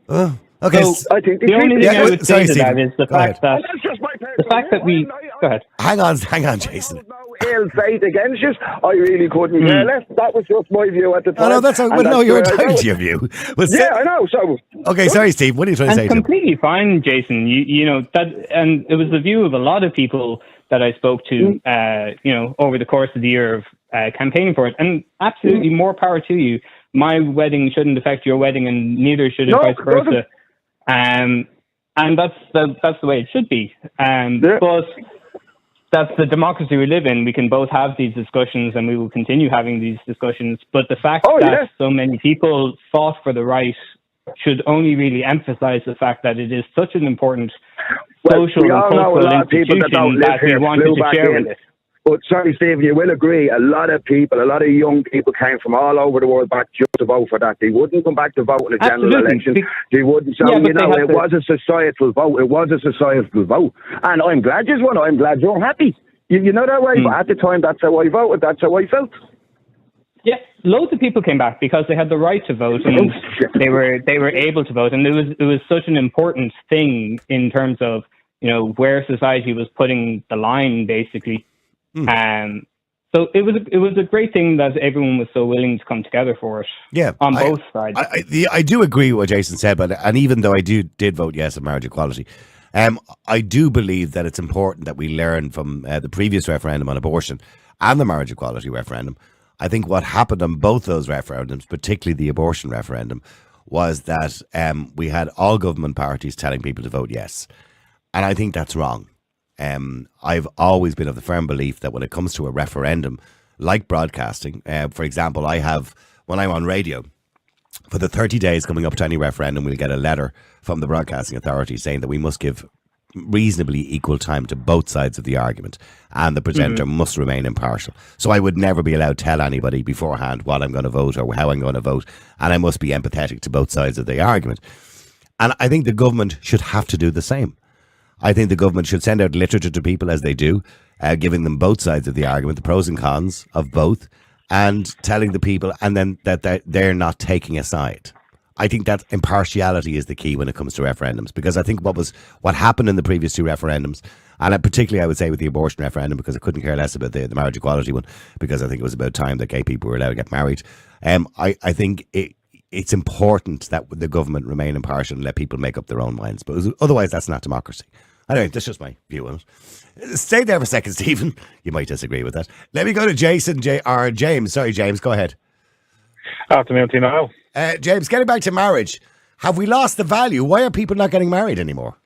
A: Oh, okay.
F: So I think the only thing I would say to that is the fact that we... Go ahead.
A: Hang on, Jason.
G: Ill faith against you. I really couldn't care less. That was just my view at the time.
A: No, you're entitled to your view.
G: I know. So
A: okay, sorry, Steve. What are you trying to say?
F: Completely fine, Jason. You know that, and it was the view of a lot of people that I spoke to. Over the course of the year of campaigning for it, and absolutely more power to you. My wedding shouldn't affect your wedding, and neither should it vice versa. And that's the way it should be. But that's the democracy we live in. We can both have these discussions and we will continue having these discussions. But the fact that so many people fought for the right should only really emphasize the fact that it is such an important social and cultural institution that we wanted to share with it.
G: But sorry, Steve, you will agree, a lot of young people came from all over the world back just to vote for that. They wouldn't come back to vote in a general election. They wouldn't. So, it was a societal vote. It was a societal vote. And I'm glad you won. I'm glad you're happy. You know that way? But at the time, that's how I voted. That's how I felt.
F: Yeah, loads of people came back because they had the right to vote and they were able to vote. And it was such an important thing in terms of, where society was putting the line, basically. So it was a great thing that everyone was so willing to come together for it. Yeah, on both sides.
A: I do agree with what Jason said, and even though I did vote yes on marriage equality, I do believe that it's important that we learn from the previous referendum on abortion and the marriage equality referendum. I think what happened on both those referendums, particularly the abortion referendum, was that we had all government parties telling people to vote yes, and I think that's wrong. I've always been of the firm belief that when it comes to a referendum, like broadcasting, for example, when I'm on radio, for the 30 days coming up to any referendum, we'll get a letter from the Broadcasting Authority saying that we must give reasonably equal time to both sides of the argument and the presenter must remain impartial. So I would never be allowed to tell anybody beforehand what I'm going to vote or how I'm going to vote, and I must be empathetic to both sides of the argument. And I think the government should have to do the same. I think the government should send out literature to people as they do, giving them both sides of the argument, the pros and cons of both, and telling the people, and then that they're not taking a side. I think that impartiality is the key when it comes to referendums, because I think what happened in the previous two referendums, and particularly I would say with the abortion referendum, because I couldn't care less about the marriage equality one, because I think it was about time that gay people were allowed to get married. I think it's important that the government remain impartial and let people make up their own minds, but otherwise that's not democracy. Anyway, that's just my view on it. Stay there for a second, Stephen. You might disagree with that. Let me go to James. Sorry, James, go ahead.
H: Afternoon to you now.
A: James, getting back to marriage, have we lost the value? Why are people not getting married anymore?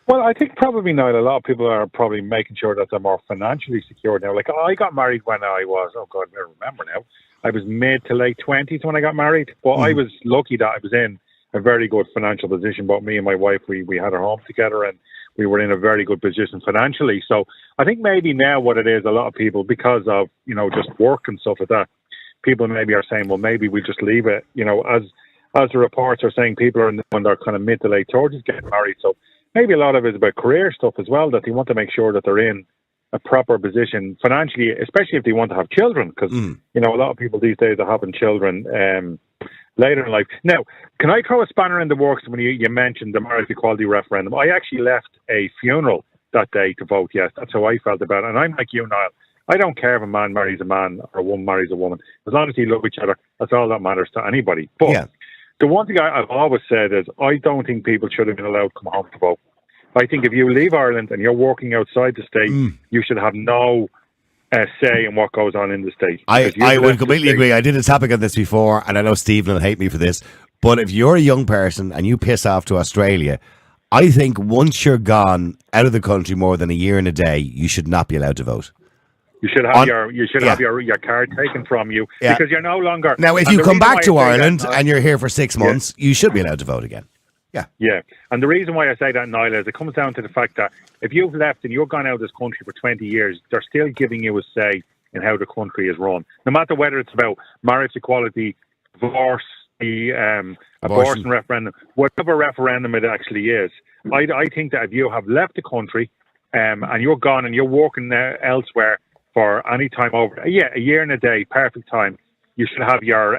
H: Well, I think probably now a lot of people are probably making sure that they're more financially secure now. Like, I got married when I was, I remember now, I was mid to late 20s when I got married. But I was lucky that I was in a very good financial position. Both me and my wife, we had our home together and we were in a very good position financially. So I think maybe now what it is, a lot of people, because of, just work and stuff like that, people maybe are saying, well, maybe we just leave it, as the reports are saying, people are when they're kind of mid to late 30s getting married. So maybe a lot of it is about career stuff as well, that they want to make sure that they're in a proper position financially, especially if they want to have children, because, a lot of people these days are having children later in life. Now, can I throw a spanner in the works when you mentioned the marriage equality referendum? I actually left a funeral that day to vote yes. That's how I felt about it. And I'm like you, Niall. I don't care if a man marries a man or a woman marries a woman. As long as they love each other, that's all that matters to anybody. But the one thing I've always said is I don't think people should have been allowed to come home to vote. I think if you leave Ireland and you're working outside the state, you should have no say in what goes on in the state.
A: I would completely agree. I did a topic on this before, and I know Stephen will hate me for this, but if you're a young person and you piss off to Australia, I think once you're gone out of the country more than a year and a day, you should not be allowed to vote.
H: You should have have your card taken from you because you're no longer.
A: Now, if you come back to Ireland and you're here for 6 months, you should be allowed to vote again.
H: Yeah. And the reason why I say that, Niall, is it comes down to the fact that if you've left and you've gone out of this country for 20 years, they're still giving you a say in how the country is run. No matter whether it's about marriage equality, divorce, the abortion referendum, whatever referendum it actually is. I think that if you have left the country and you're gone and you're working elsewhere for any time over, a year and a day, perfect time, you should have your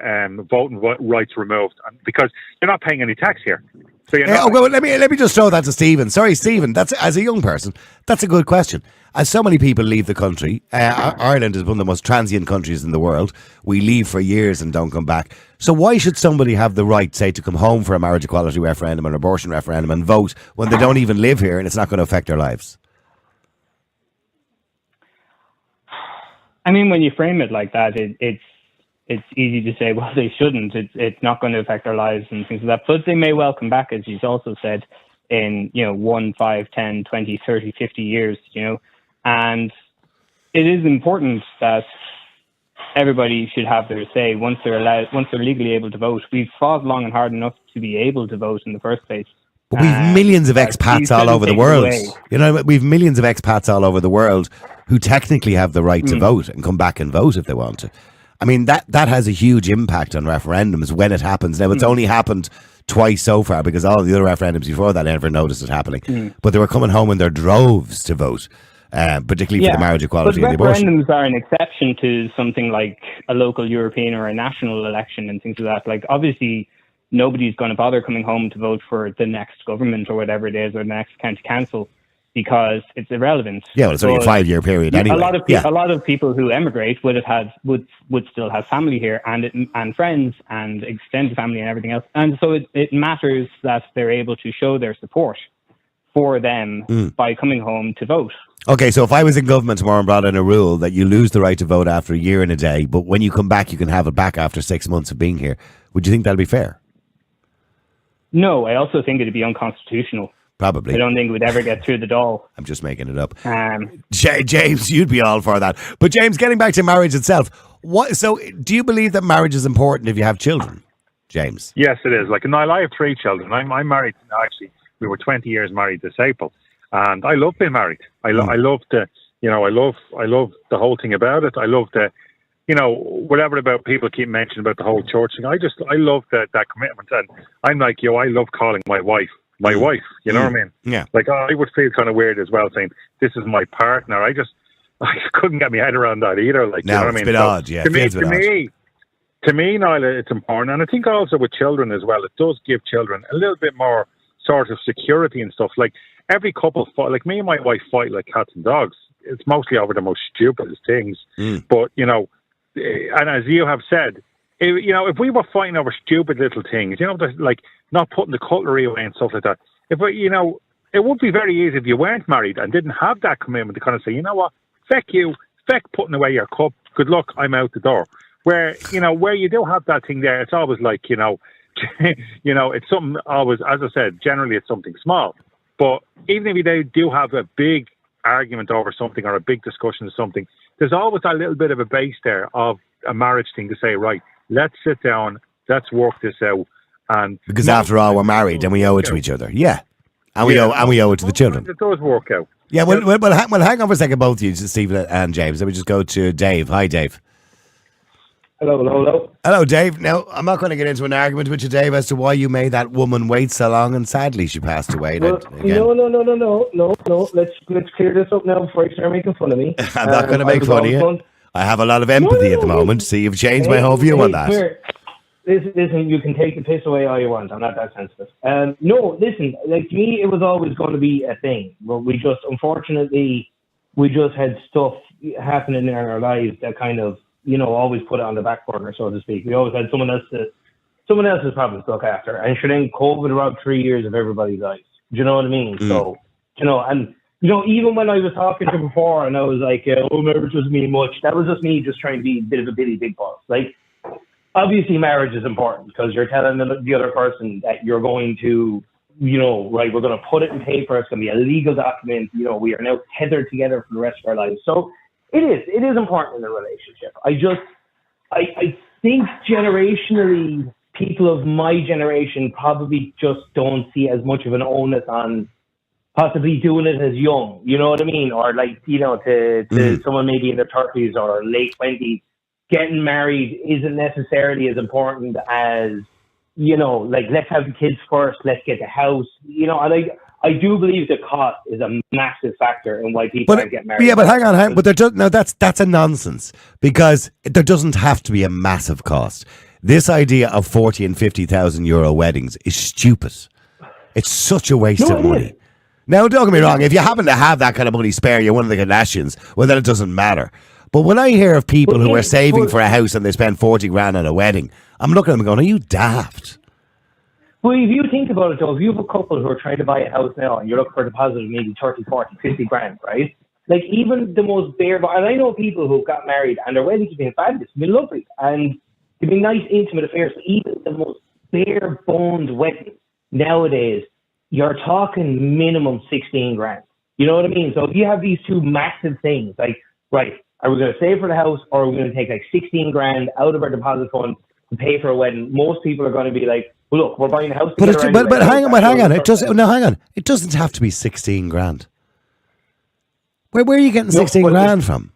H: voting rights removed because you're not paying any tax here. So
A: well, let me just throw that to Stephen. Sorry, Stephen. That's as a young person. That's a good question. As so many people leave the country, Ireland is one of the most transient countries in the world. We leave for years and don't come back. So why should somebody have the right, say, to come home for a marriage equality referendum, an abortion referendum, and vote when they don't even live here and it's not going to affect their lives?
F: I mean, when you frame it like that, it's easy to say, well, they shouldn't. It's not going to affect their lives and things like that. But they may well come back, as you've also said, in 1, 5, 10, 20, 30, 50 years, And it is important that everybody should have their say once they're legally able to vote. We've fought long and hard enough to be able to vote in the first place.
A: But we've millions of expats all over the world. We've millions of expats all over the world who technically have the right to vote and come back and vote if they want to. I mean, that has a huge impact on referendums when it happens. Now, it's only happened twice so far because all the other referendums before that I never noticed it happening. But they were coming home in their droves to vote, particularly for the marriage equality and the abortion.
F: Referendums are an exception to something like a local European or a national election and things like that. Like, obviously, nobody's going to bother coming home to vote for the next government or whatever it is, or the next county council, because it's irrelevant.
A: Yeah, well, it's only a 5-year period anyway.
F: A lot of people who emigrate would still have family here and friends and extended family and everything else. And so it matters that they're able to show their support for them by coming home to vote.
A: Okay, so if I was in government tomorrow and brought in a rule that you lose the right to vote after a year and a day, but when you come back, you can have it back after 6 months of being here, would you think that'd be fair?
F: No, I also think it'd be unconstitutional.
A: Probably.
F: I don't think it would ever get through the door.
A: I'm just making it up. James, you'd be all for that. But James, getting back to marriage itself, so do you believe that marriage is important if you have children, James?
H: Yes, it is. Like, Niall, I have 3 children. I'm married. Actually, we were 20 years married this April, and I love being married. I love the whole thing about it. I love the, whatever about people keep mentioning about the whole church thing. I love that commitment, and I'm like you. I love calling my wife. You know what I mean? Yeah. Like, I would feel kind of weird as well saying, this is my partner. I couldn't get my head around that either. Like,
A: no,
H: you know what I mean?
A: It's a bit odd, yeah.
H: To me, Niall, it's important. And I think also with children as well, it does give children a little bit more sort of security and stuff. Like, every couple fight, like me and my wife fight like cats and dogs. It's mostly over the most stupidest things. But, and as you have said, if we were fighting over stupid little things, like not putting the cutlery away and stuff like that, it would be very easy if you weren't married and didn't have that commitment to kind of say, you know what, feck you, feck putting away your cup, good luck, I'm out the door. Where you do have that thing there, it's always like, it's something always, as I said, generally it's something small. But even if you do have a big argument over something or a big discussion of something, there's always a little bit of a base there of a marriage thing to say, right, let's sit down, let's work this out. And
A: because after all, we're married and we owe it to each other. Yeah, And we owe it to the children.
H: It does work out.
A: Yeah, well, hang on for a second, both of you, Stephen and James. Let me just go to Dave. Hi, Dave.
I: Hello.
A: Hello, Dave. Now, I'm not going to get into an argument with you, Dave, as to why you made that woman wait so long, and sadly she passed away.
I: Well, no. Let's clear this up now before you start making fun of me.
A: I'm not going to make fun of you. I have a lot of empathy at the moment, so you've changed my whole view on that.
I: Listen, you can take the piss away all you want. I'm not that sensitive. No, listen, like to me, it was always going to be a thing. But unfortunately, we just had stuff happening in our lives that kind of, always put it on the back burner, so to speak. We always had someone else's problems to look after. And sure, then COVID robbed 3 years of everybody's lives. Do you know what I mean? So, even when I was talking to before and I was like, marriage doesn't mean much, that was just me just trying to be a bit of a Billy Big Boss. Like, obviously marriage is important because you're telling the other person that you're going to, we're going to put it in paper. It's going to be a legal document. We are now tethered together for the rest of our lives. So it is important in a relationship. I think generationally, people of my generation probably just don't see as much of an onus on possibly doing it as young, you know what I mean? Or like, to someone maybe in their 30s or late 20s, getting married isn't necessarily as important as, let's have the kids first, let's get the house, I do believe the cost is a massive factor in why people don't get married.
A: Yeah, but hang on. But that's a nonsense, because there doesn't have to be a massive cost. This idea of 40 and 50,000 euro weddings is stupid. It's such a waste of money. Now, don't get me wrong. If you happen to have that kind of money spare, you're one of the Kardashians, well, then it doesn't matter. But when I hear of people who are saving for a house and they spend 40 grand on a wedding, I'm looking at them going, are you daft?
I: Well, if you think about it, though, if you have a couple who are trying to buy a house now and you're looking for a deposit of maybe 30, 40, 50 grand, right? Like, even the most bare, and I know people who got married and their weddings have been fabulous, they've been lovely, and they've been nice, intimate affairs. Even the most bare bones wedding nowadays, you're talking minimum 16 grand. You know what I mean? So if you have these two massive things, like, right, are we going to save for the house, or are we going to take like 16 grand out of our deposit fund to pay for a wedding? Most people are going to be like, well, look, we're buying a house.
A: But hang on. It doesn't have to be 16 grand. Where are you getting 16 grand from?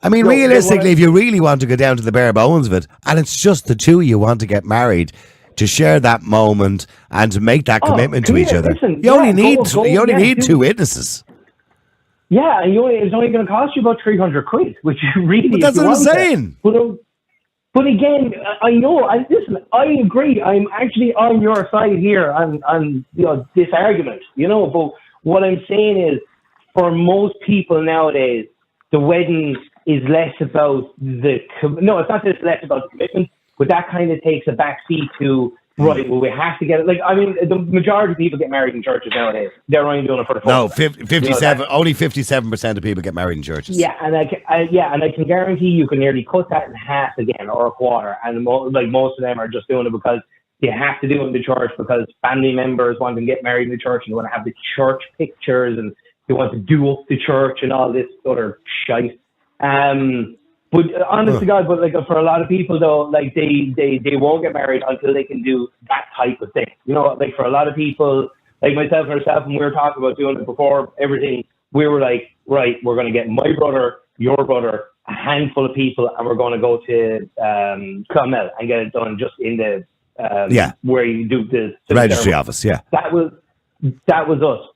A: I mean, realistically, if you really want to go down to the bare bones of it, and it's just the two you want to get married, to share that moment and to make that commitment to each other, you only need two witnesses.
I: Yeah, and it's only going to cost you about 300 quid, which really.
A: But that's what I'm saying.
I: But again, I know. Listen, I agree. I'm actually on your side here on this argument. But what I'm saying is, for most people nowadays, the wedding is less about no, it's not just less about the commitment, but that kind of takes a backseat to, right, well, we have to get it. Like, I mean, the majority of people get married in churches nowadays. They're only doing it for the fun.
A: No, 57, only 57% of people get married in churches.
I: Yeah, and I can guarantee you can nearly cut that in half again, or a quarter. And most of them are just doing it because they have to do it in the church, because family members want to get married in the church, and they want to have the church pictures, and they want to do up the church and all this other shite. But honest to God, for a lot of people though, like they won't get married until they can do that type of thing. Like for a lot of people, like myself and herself, when we were talking about doing it before everything, we were like, right, we're going to get my brother, your brother, a handful of people, and we're going to go to Clonmel and get it done just in the where you do the
A: registry office. Yeah,
I: that was us.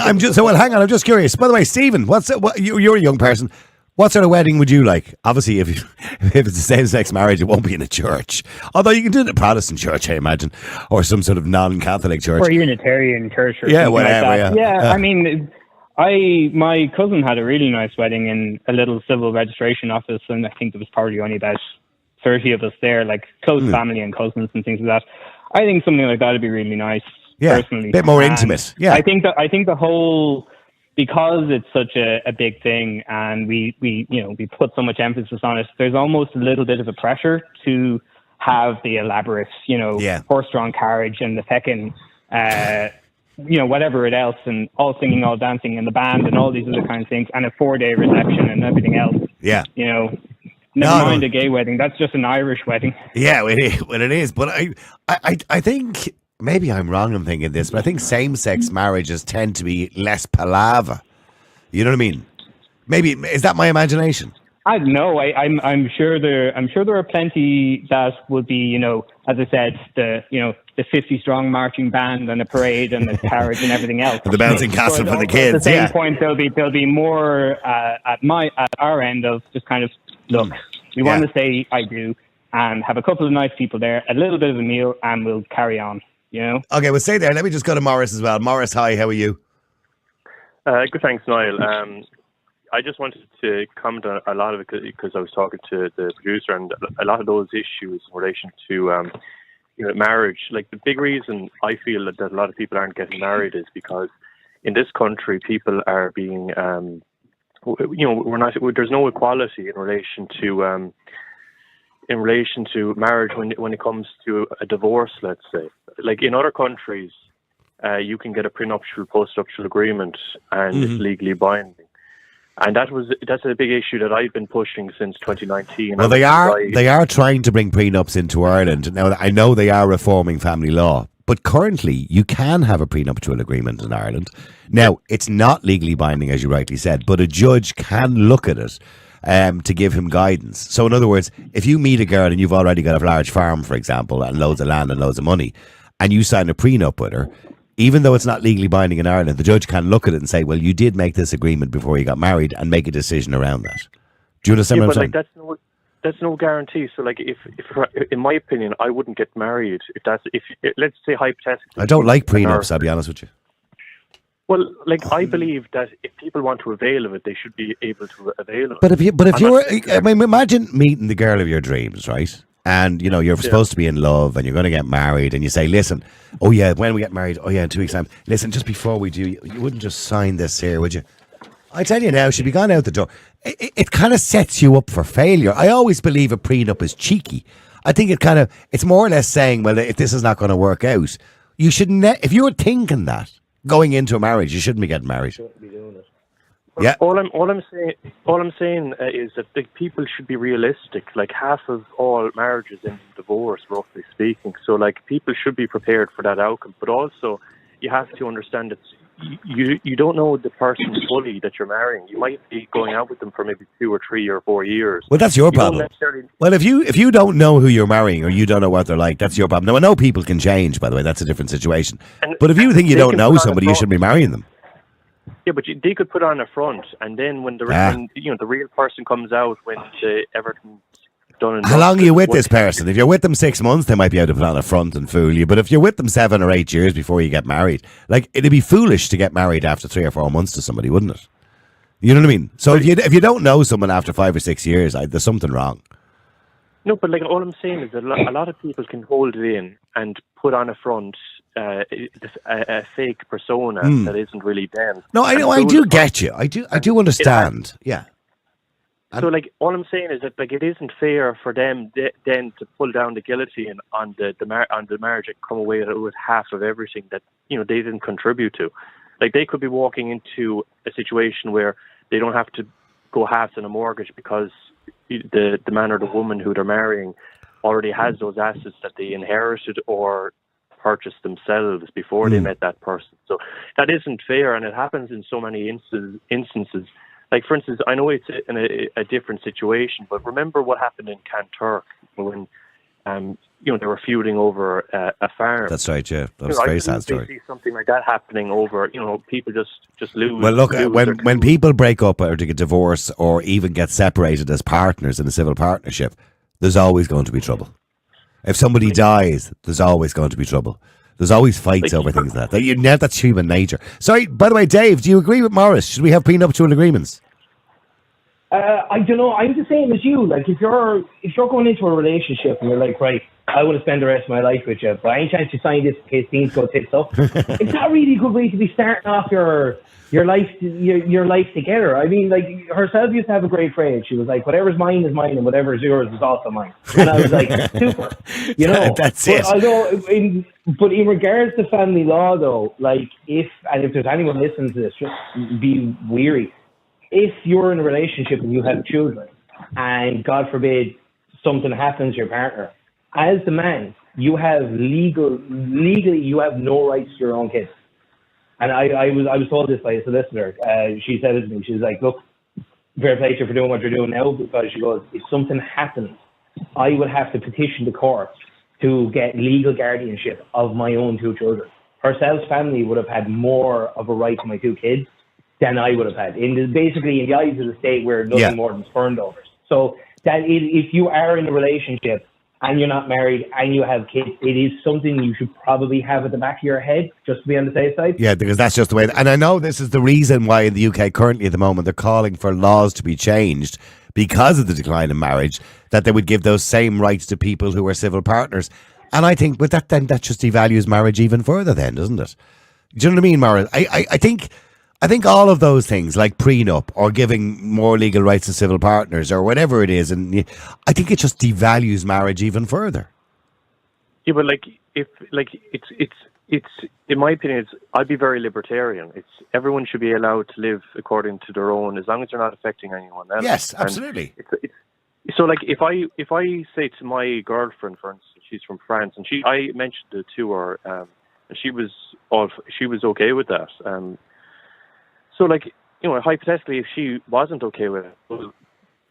A: I'm just hang on. I'm just curious. By the way, Stephen, you're a young person. What sort of wedding would you like? Obviously, if it's a same-sex marriage, it won't be in a church. Although you can do it in a Protestant church, I imagine, or some sort of non-Catholic church,
F: or Unitarian church, or
A: whatever.
F: Like that. I mean, my cousin had a really nice wedding in a little civil registration office, and I think there was probably only about 30 of us there, like close family and cousins and things like that. I think something like that would be really nice. Personally,
A: a bit more intimate. Yeah,
F: I think the whole, because it's such a big thing, and we put so much emphasis on it, there's almost a little bit of a pressure to have the elaborate, horse-drawn carriage and the feckin', whatever it else, and all singing, all dancing, and the band, and all these other kind of things, and a 4-day reception and everything else.
A: Yeah.
F: Never mind a gay wedding. That's just an Irish wedding.
A: Yeah, it is. But I think maybe I'm wrong in thinking this, but I think same-sex marriages tend to be less palaver. You know what I mean? Maybe, is that my imagination?
F: I don't know. I'm sure there are plenty that would be, you know, as I said, the 50 strong marching band and a parade and a carriage and everything else.
A: And the bouncing castle for the kids.
F: At the same point, there'll be more at our end of just kind of look. We want to say I do and have a couple of nice people there, a little bit of a meal, and we'll carry on. You know.
A: Okay, well, stay there. Let me just go to Morris as well. Morris, hi. How are you?
J: Good, thanks, Niall. I just wanted to comment on a lot of it because I was talking to the producer, and a lot of those issues in relation to marriage. Like, the big reason I feel that a lot of people aren't getting married is because in this country people are being, there's no equality in relation to marriage when it comes to a divorce. Let's say, like in other countries, you can get a prenuptial, postnuptial agreement, and it's legally binding. And that's a big issue that I've been pushing since 2019.
A: Well, they are trying to bring prenups into Ireland. Now, I know they are reforming family law, but currently you can have a prenuptial agreement in Ireland. Now, it's not legally binding, as you rightly said, but a judge can look at it to give him guidance. So, in other words, if you meet a girl and you've already got a large farm, for example, and loads of land and loads of money, and you sign a prenup with her, even though it's not legally binding in Ireland, the judge can look at it and say, well, you did make this agreement before you got married, and make a decision around that. Do you understand what I'm saying?
J: Like, that's no guarantee. So, like, if in my opinion, I wouldn't get married if let's say hypothetically.
A: I don't like prenups, I'll be honest with you.
J: Well, like, I believe that if people want to avail of it, they should be able to avail of it.
A: But if you're, imagine meeting the girl of your dreams, right? And, you know, you're supposed to be in love and you're going to get married, and you say, listen, oh yeah, when we get married, oh yeah, in 2 weeks' time, listen, just before we do, you wouldn't just sign this here, would you? I tell you now, she'd be gone out the door. It kind of sets you up for failure. I always believe a prenup is cheeky. I think it's more or less saying, well, if this is not going to work out, you shouldn't, if you were thinking that going into a marriage, you shouldn't be getting married. Yeah.
J: All I'm saying is that the people should be realistic. Like, half of all marriages end in divorce, roughly speaking. So, like, people should be prepared for that outcome. But also, you have to understand that you don't know the person fully that you're marrying. You might be going out with them for maybe 2 or 3 or 4 years.
A: Well, that's your problem. Well, if you don't know who you're marrying, or you don't know what they're like, that's your problem. Now, I know people can change, by the way. That's a different situation. But if you think you don't know somebody, you shouldn't be marrying them.
J: Yeah, but they could put on a front, and then when the real person comes out, when everything's done and
A: how long are you with this person? If you're with them 6 months, they might be able to put on a front and fool you. But if you're with them 7 or 8 years before you get married, like, it'd be foolish to get married after 3 or 4 months to somebody, wouldn't it? You know what I mean? So if you don't know someone after 5 or 6 years, there's something wrong.
J: No, but like, all I'm saying is that a lot of people can hold it in and put on a front a fake persona that isn't really them.
A: No, I know. I do get you. I do understand. Yeah.
J: So, like, all I'm saying is that, like, it isn't fair for them then to pull down the guillotine on the marriage and come away with half of everything that, you know, they didn't contribute to. Like, they could be walking into a situation where they don't have to go halves on a mortgage because the man or the woman who they're marrying already has those assets that they inherited or purchased themselves before they met that person. So that isn't fair, and it happens in so many instances. Like, for instance, I know it's in a different situation, but remember what happened in Kanturk when they were feuding over a farm.
A: That's right, yeah. That was a very sad story.
J: I see something like that happening over, people just lose.
A: Well, look, when people break up or to get divorced or even get separated as partners in a civil partnership, there's always going to be trouble. If somebody dies, there's always going to be trouble. There's always fights over things like that. That's human nature. Sorry, by the way, Dave, do you agree with Morris? Should we have prenuptial agreements?
I: I don't know. I'm the same as you. Like, if you're going into a relationship and you're like, right, I want to spend the rest of my life with you, but any chance you sign this in case things go tits up, it's not really a good way to be starting off your life together. I mean, like, herself used to have a great phrase. She was like, whatever's mine is mine, and whatever's yours is also mine. And I was like, super. You know,
A: that's it.
I: But in regards to family law, though, like, if there's anyone listening to this, just be wary. If you're in a relationship and you have children, and God forbid something happens to your partner, as the man, you have legally, you have no rights to your own kids. And I was told this by a solicitor. She said it to me. She was like, look, fair play to you for doing what you're doing now, because she goes, if something happens, I would have to petition the court to get legal guardianship of my own 2 children. Herself's family would have had more of a right to my 2 kids than I would have had. Basically, in the eyes of the state, we're nothing more than spurned overs. So that if you are in a relationship and you're not married and you have kids, it is something you should probably have at the back of your head, just to be on the safe side.
A: Yeah, because that's just the way. And I know this is the reason why in the UK currently at the moment they're calling for laws to be changed because of the decline in marriage, that they would give those same rights to people who are civil partners. And I think with that, then that just devalues marriage even further then, doesn't it? Do you know what I mean, Mara? I think all of those things, like prenup or giving more legal rights to civil partners or whatever it is, and I think it just devalues marriage even further.
J: Yeah, but it's in my opinion, I'd be very libertarian. Everyone should be allowed to live according to their own, as long as they're not affecting anyone else.
A: Yes, absolutely.
J: So, like, if I say to my girlfriend, for instance, she's from France, and I mentioned it to her, and she was okay with that. So, like, you know, hypothetically, if she wasn't okay with it,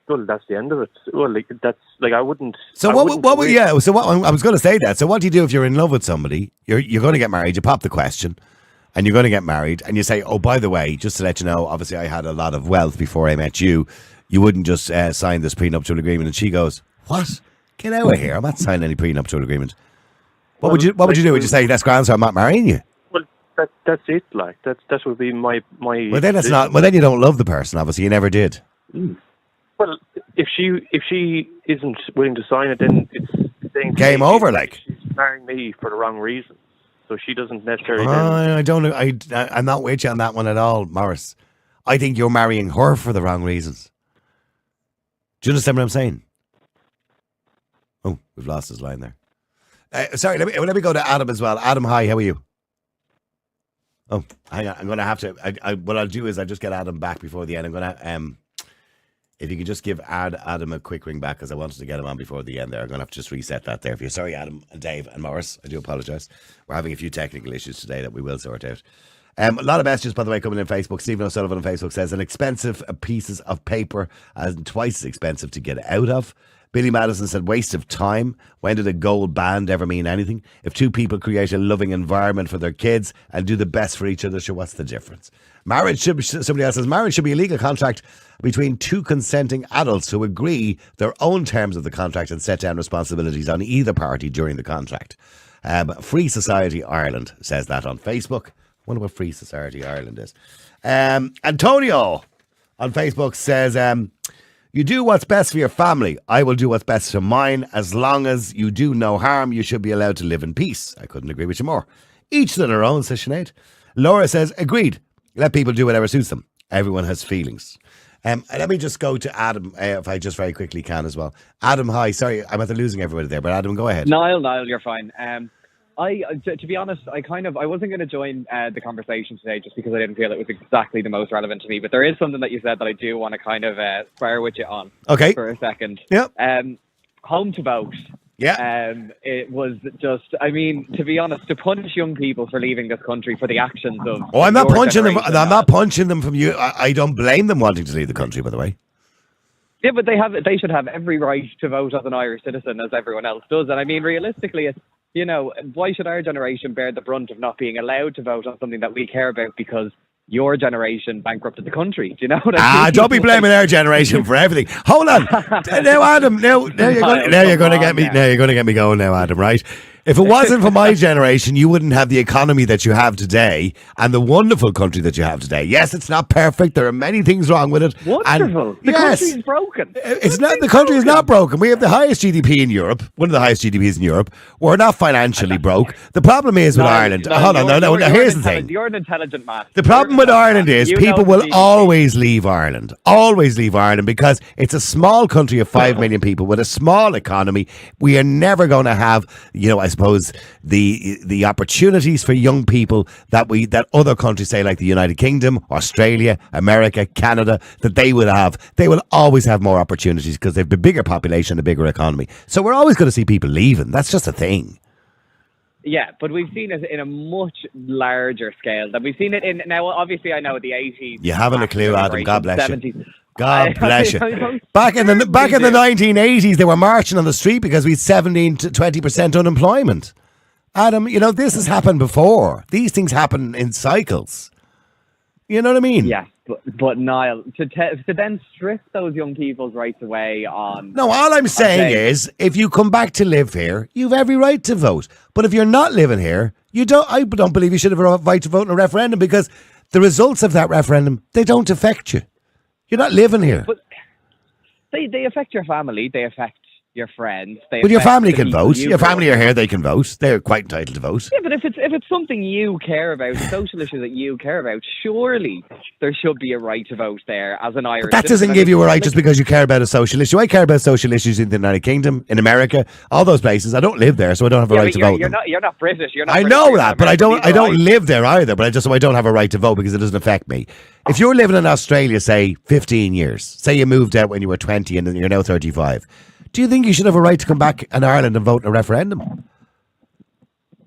J: well, that's the end of it. Well, like, that's like I wouldn't.
A: So I was going to say that. So what do you do if you're in love with somebody? You're going to get married. You pop the question, and you're going to get married, and you say, "Oh, by the way, just to let you know, obviously I had a lot of wealth before I met you. You wouldn't just sign this prenuptial agreement." And she goes, "What? Get out of here! I'm not signing any prenuptial agreement." What would you do? Would you say, "That's grand, so I'm not marrying you"?
J: Well, that's it. Like that would be my.
A: Well, then it's not. Well, then you don't love the person. Obviously, you never did.
J: Well, if she isn't willing to sign it, then it's
A: game over. Like,
J: she's marrying me for the wrong reason, so she doesn't necessarily.
A: I'm not with you on that one at all, Morris. I think you're marrying her for the wrong reasons. Do you understand what I'm saying? Oh, we've lost his line there. Sorry, let me go to Adam as well. Adam, hi, how are you? Oh, hang on. I'm going to have to. What I'll do is I'll just get Adam back before the end. I'm going to. If you could just give Adam a quick ring back, because I wanted to get him on before the end there. I'm going to have to just reset that there for you. Sorry, Adam and Dave and Morris. I do apologise. We're having a few technical issues today that we will sort out. A lot of messages, by the way, coming in Facebook. Stephen O'Sullivan on Facebook says, an expensive pieces of paper and twice as expensive to get out of. Billy Madison said, waste of time. When did a gold band ever mean anything? If 2 people create a loving environment for their kids and do the best for each other, sure, what's the difference? Somebody else says, marriage should be a legal contract between 2 consenting adults who agree their own terms of the contract and set down responsibilities on either party during the contract. Free Society Ireland says that on Facebook. I wonder what Free Society Ireland is. Antonio on Facebook says, you do what's best for your family. I will do what's best for mine. As long as you do no harm, you should be allowed to live in peace. I couldn't agree with you more. Each to their own, says Sinead. Laura says, agreed. Let people do whatever suits them. Everyone has feelings. Let me just go to Adam, if I just very quickly can as well. Adam, hi. Sorry, I'm after losing everybody there, but Adam, go ahead.
K: Niall, you're fine. To be honest, I wasn't going to join the conversation today just because I didn't feel it was exactly the most relevant to me. But there is something that you said that I do want to kind of spar with you on.
A: Okay.
K: For a second.
A: Yep.
K: Home to vote.
A: Yeah.
K: It was just, I mean, to be honest, to punish young people for leaving this country for the actions of.
A: Oh, I'm not punching them. I'm not punching them from you. I don't blame them wanting to leave the country, by the way.
K: Yeah, but they should have every right to vote as an Irish citizen, as everyone else does. And I mean, realistically, it's, you know, why should our generation bear the brunt of not being allowed to vote on something that we care about because your generation bankrupted the country? Do you know what I mean?
A: Don't be blaming our generation for everything. Hold on. Now, Adam, now you're going to get me. Now you're going to get me going now, Adam, right? If it wasn't for my generation, you wouldn't have the economy that you have today and the wonderful country that you have today. Yes, it's not perfect. There are many things wrong with it.
K: Wonderful. The country is broken.
A: The country is not broken. We have the highest GDP in Europe, one of the highest GDPs in Europe. We're not financially broke. The problem is with Ireland. Hold on, no. Here's the thing.
K: You're an intelligent man.
A: The problem with Ireland is people will always leave Ireland. Always leave Ireland because it's a small country of 5 million people with a small economy. We are never going to have, a suppose the opportunities for young people that other countries, say like the United Kingdom, Australia, America, Canada, that they will always have more opportunities because they've a bigger population, a bigger economy. So we're always going to see people leaving. That's just a thing.
K: Yeah, but we've seen it in a much larger scale than we've seen it in. Now, obviously, I know the 80s.
A: You haven't a clue, Adam. God bless
K: 70s.
A: you. God bless you. Back in the 1980s, they were marching on the street because we had 17 to 20% unemployment. Adam, this has happened before. These things happen in cycles. You know what I mean?
K: Yeah, but Niall, to then strip those young people's rights away on...
A: No, all I'm saying is, if you come back to live here, you have every right to vote. But if you're not living here, I don't believe you should have a right to vote in a referendum, because the results of that referendum, they don't affect you. You're not living here.
K: But they affect your family. They affect your friends.
A: But your family can vote. Your family are here. They can vote. They're quite entitled to vote.
K: Yeah, but if it's something you care about, a social issue that you care about, surely there should be a right to vote there as an Irish.
A: But that doesn't give you a right just because you care about a social issue. I care about social issues in the United Kingdom, in America, all those places. I don't live there, so I don't have a right to vote.
K: You're not British.
A: I know that, but I don't live there either. But I don't have a right to vote because it doesn't affect me. If you're living in Australia, say 15 years, say you moved out when you were 20 and you're now 35. Do you think you should have a right to come back in Ireland and vote in a referendum?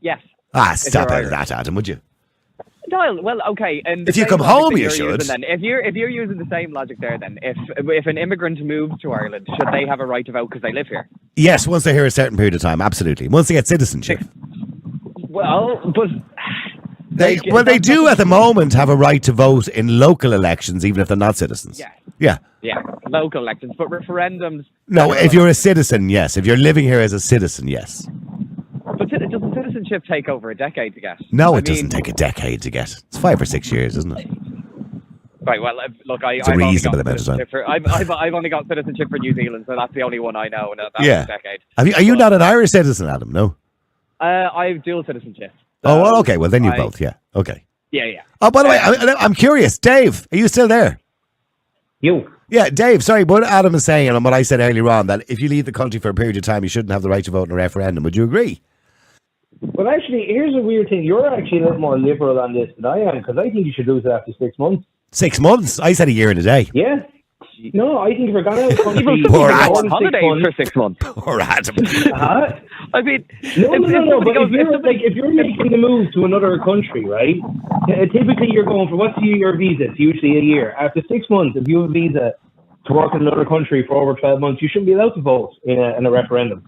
K: Yes.
A: Stop out of that, Adam, would you?
K: Niall, well, okay. And
A: if you come home, you should.
K: If you're using the same logic there, then if an immigrant moves to Ireland, should they have a right to vote because they live here?
A: Yes, once they're here a certain period of time, absolutely. Once they get citizenship.
K: Well, but...
A: They do at the moment have a right to vote in local elections, even if they're not citizens. Yeah,
K: local elections, but referendums...
A: No, if you're a citizen, yes. If you're living here as a citizen, yes.
K: But doesn't citizenship take over a decade to get?
A: No, it doesn't take a decade to get. It's 5 or 6 years, isn't it?
K: Right, well, look,
A: it's a reasonable amount of time.
K: I've only got citizenship for New Zealand, so that's the only one I know, and that's a decade.
A: Are you not an Irish citizen, Adam? No?
K: I have dual citizenship.
A: Oh, well, okay. Well, then you both. Yeah. Okay.
K: Yeah.
A: Oh, by the way, I'm curious. Dave, are you still there?
I: You.
A: Yeah, Dave, sorry, what Adam is saying and what I said earlier on, that if you leave the country for a period of time, you shouldn't have the right to vote in a referendum. Would you agree?
I: Well, actually, here's a weird thing. You're actually a little more liberal on this than I am, because I think you should lose it after 6 months.
A: 6 months? I said a year and a day.
I: Yeah. No, I think if we're going out of the country...
K: Poor Adam. Holidays for 6 months.
A: Poor Adam.
K: I mean...
I: No, but if you're making the move to another country, right, typically you're going for, what's your visa? It's usually a year. After 6 months, if you have a visa to work in another country for over 12 months, you shouldn't be allowed to vote in a referendum.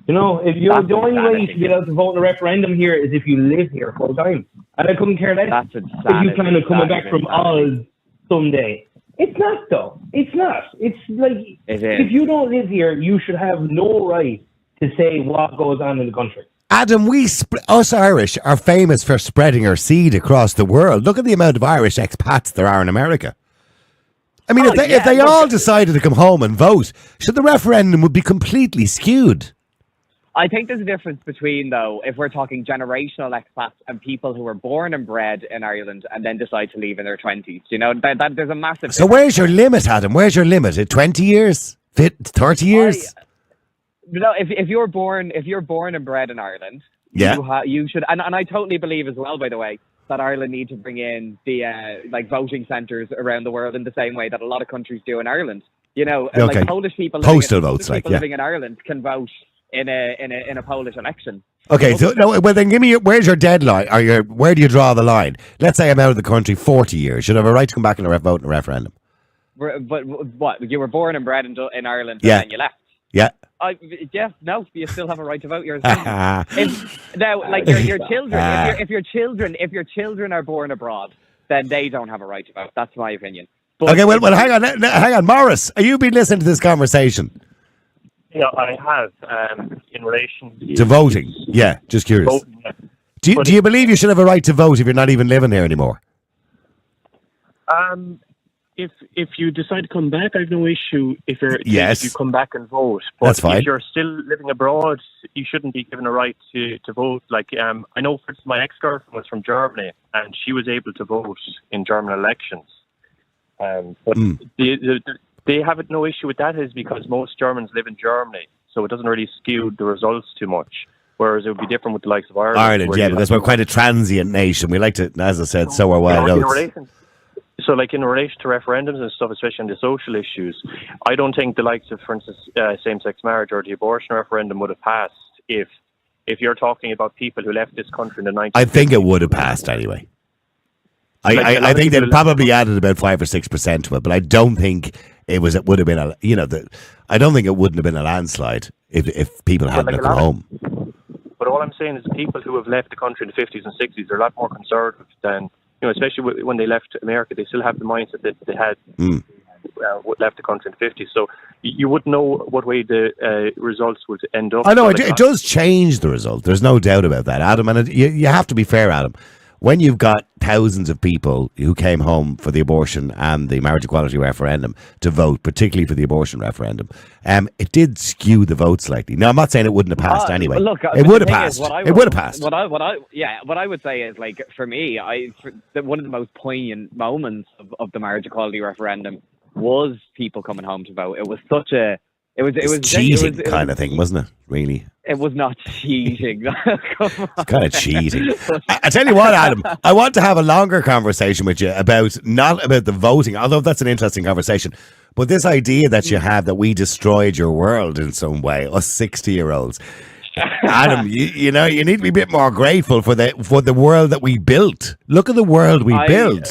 I: You know, if you're the only way you should be allowed to vote in a referendum here is if you live here full time. And I couldn't care less if you plan on coming back from Oz someday. It's not, though. It's not. It's like, if you don't live here, you should have no right to say what goes on in the country.
A: Adam, us Irish are famous for spreading our seed across the world. Look at the amount of Irish expats there are in America. I mean, if they all decided to come home and vote, the referendum would be completely skewed.
K: I think there's a difference between, though, if we're talking generational expats and people who were born and bred in Ireland and then decide to leave in their 20s. You know, that there's a massive...
A: So where's your limit, Adam? Where's your limit? At 20 years? 30 years?
K: If you're born and bred in Ireland, you should... And I totally believe as well, by the way, that Ireland need to bring in the voting centres around the world in the same way that a lot of countries do in Ireland. You know, like Polish people living in Ireland can vote in a Polish election.
A: Okay, so then give me where's your deadline? Where do you draw the line? Let's say I'm out of the country 40 years. Should I have a right to come back and vote in a referendum?
K: But what? You were born and bred in Ireland,
A: and
K: then you left.
A: Yeah.
K: No, you still have a right to vote. Your children. If your children are born abroad, then they don't have a right to vote. That's my opinion. But
A: okay, well, hang on, Morris. Have you been listening to this conversation?
J: Yeah, I have. In relation
A: to voting, yeah, just curious. Voting, yeah. Do you believe you should have a right to vote if you're not even living here anymore?
J: If you decide to come back, I have no issue if you come back and vote. But
A: that's fine.
J: If you're still living abroad, you shouldn't be given a right to vote. Like I know, for instance, my ex-girlfriend was from Germany, and she was able to vote in German elections. But they have no issue with that, is because most Germans live in Germany, so it doesn't really skew the results too much. Whereas it would be different with the likes of Ireland.
A: Ireland, yeah, because we're quite a transient nation. We like to, as I said, sow our wild oats.
J: So, like in relation to referendums and stuff, especially on the social issues, I don't think the likes of, for instance, same-sex marriage or the abortion referendum would have passed if you're talking about people who left this country in the 1950s.
A: I think it would have passed anyway. I think they probably added about 5 or 6% to it, but I don't think it would have been I don't think it wouldn't have been a landslide if people hadn't come home.
J: But all I'm saying is people who have left the country in the 50s and 60s are a lot more conservative than, especially when they left America, they still have the mindset that they had left the country in the 50s. So you wouldn't know what way the results would end up.
A: I know, it does change the result. There's no doubt about that, Adam. And you have to be fair, Adam. When you've got thousands of people who came home for the abortion and the marriage equality referendum to vote, particularly for the abortion referendum, it did skew the vote slightly. Now, I'm not saying it wouldn't have passed anyway.
K: Look,
A: it would have passed. It would have passed.
K: What I would say is, like, for me, one of the most poignant moments of the marriage equality referendum was people coming home to vote. It was such a... It was
A: cheating kind of thing, wasn't it? Really?
K: It was not cheating.
A: It's kind of cheating. I tell you what, Adam, I want to have a longer conversation with you not about the voting, although that's an interesting conversation, but this idea that you have that we destroyed your world in some way, us 60-year-olds. Adam, you need to be a bit more grateful for the world that we built. Look at the world we built.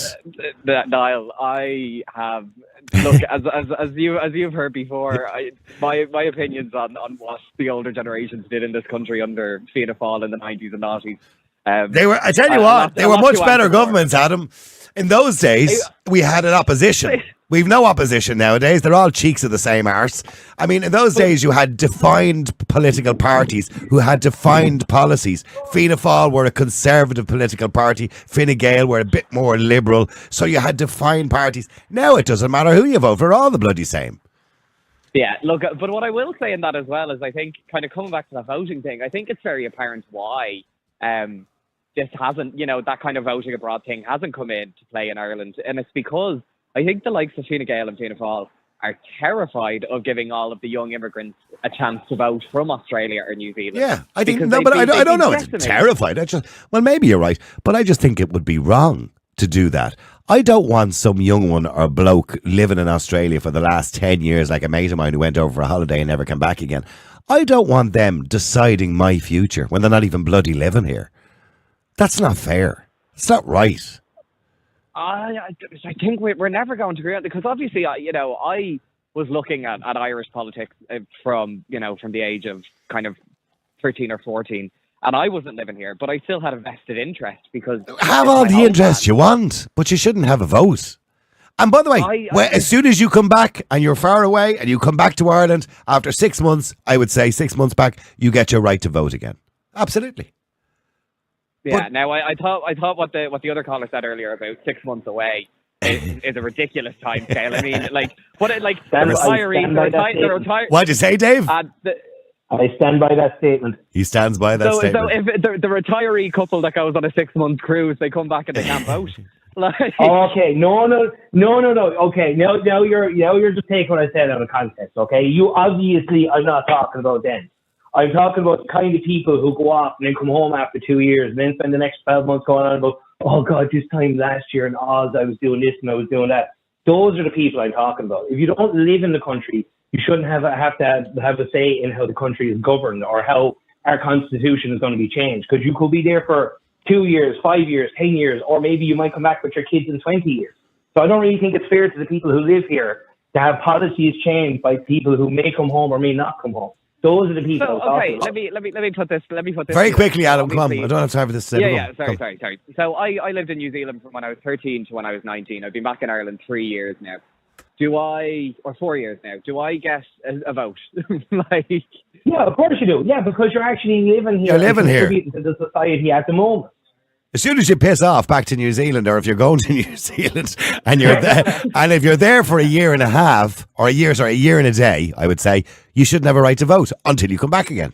K: Niall, I have... Look, as you've heard before, my opinions on what the older generations did in this country under Fianna Fáil in the 90s and 90s.
A: They were. I tell you what, they were much better governments, Adam. In those days, we had an opposition. We've no opposition nowadays. They're all cheeks of the same arse. I mean, in those days, you had defined political parties who had defined policies. Fianna Fáil were a conservative political party. Fine Gael were a bit more liberal. So you had defined parties. Now it doesn't matter who you vote for. All the bloody same.
K: Yeah, look, but what I will say in that as well is I think, kind of coming back to that voting thing, I think it's very apparent why this hasn't, that kind of voting abroad thing hasn't come into play in Ireland. And it's because I think the likes of Fine Gael and Fianna Fáil are terrified of giving all of the young immigrants a chance to vote from Australia or New Zealand.
A: Yeah, I think, I don't know. It's terrified. Maybe you're right, but I just think it would be wrong to do that. I don't want some young one or bloke living in Australia for the last 10 years, like a mate of mine who went over for a holiday and never came back again. I don't want them deciding my future when they're not even bloody living here. That's not fair. It's not right.
K: I think we're never going to agree on it, because obviously, I was looking at Irish politics from the age of kind of 13 or 14, and I wasn't living here, but I still had a vested interest because...
A: Have all the interest you want, but you shouldn't have a vote. And by the way, as soon as you come back and you're far away and you come back to Ireland, after 6 months, I would say 6 months back, you get your right to vote again. Absolutely.
K: Yeah. Now, I thought what the other caller said earlier about 6 months away is a ridiculous time scale. I mean, the retirees.
A: What'd you say, Dave?
I: I stand by that statement.
A: He stands by that statement.
K: So if the retiree couple that goes on a 6 month cruise, they come back and they can't vote.
I: Okay, no. Okay, now you're just taking what I said out of context. Okay, you obviously, I'm not talking about them. I'm talking about the kind of people who go off and then come home after 2 years and then spend the next 12 months going on about, oh God, this time last year in Oz I was doing this and I was doing that. Those are the people I'm talking about. If you don't live in the country, you shouldn't have to have a say in how the country is governed or how our constitution is going to be changed. Because you could be there for 2 years, 5 years, 10 years, or maybe you might come back with your kids in 20 years. So I don't really think it's fair to the people who live here to have policies changed by people who may come home or may not come home. Those are the people.
K: So, okay, let me put this.
A: Very quickly, Adam. Come on, I don't have time for this.
K: Yeah. Sorry. So I lived in New Zealand from when I was 13 to when I was 19. I've been back in Ireland 3 years now. Or 4 years now? Do I get a vote?
I: Yeah, of course you do. Yeah, because you're actually living here.
A: You're living here
I: To the society at the moment.
A: As soon as you piss off back to New Zealand, or if you're going to New Zealand and you're there, and if you're there for a year and a half, or a year and a day, I would say, you shouldn't have a right to vote until you come back again.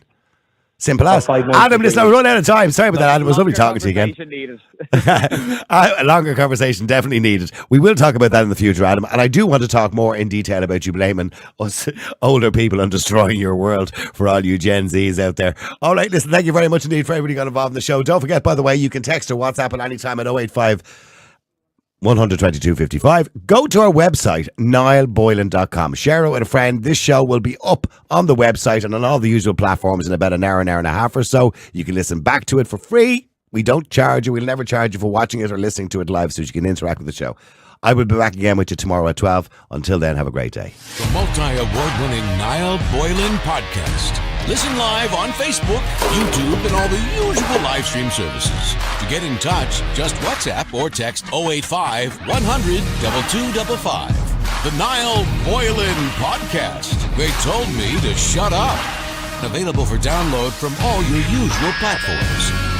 A: Simple as. Adam, listen, we're running out of time. Sorry about that, Adam. It was lovely talking to you again. A longer conversation definitely needed. We will talk about that in the future, Adam. And I do want to talk more in detail about you blaming us older people and destroying your world for all you Gen Zs out there. All right, listen, thank you very much indeed for everybody who got involved in the show. Don't forget, by the way, you can text or WhatsApp at any time at 085 12255. Go to our website, niallboylan.com. Share it with a friend. This show will be up on the website and on all the usual platforms in about an hour and a half or so. You can listen back to it for free. We don't charge you. We'll never charge you for watching it or listening to it live, so you can interact with the show. I will be back again with you tomorrow at 12. Until then, have a great day.
L: The multi-award-winning Niall Boylan Podcast. Listen live on Facebook, YouTube, and all the usual live stream services. To get in touch, just WhatsApp or text 085 100 2255. The Niall Boylan Podcast. They told me to shut up. Available for download from all your usual platforms.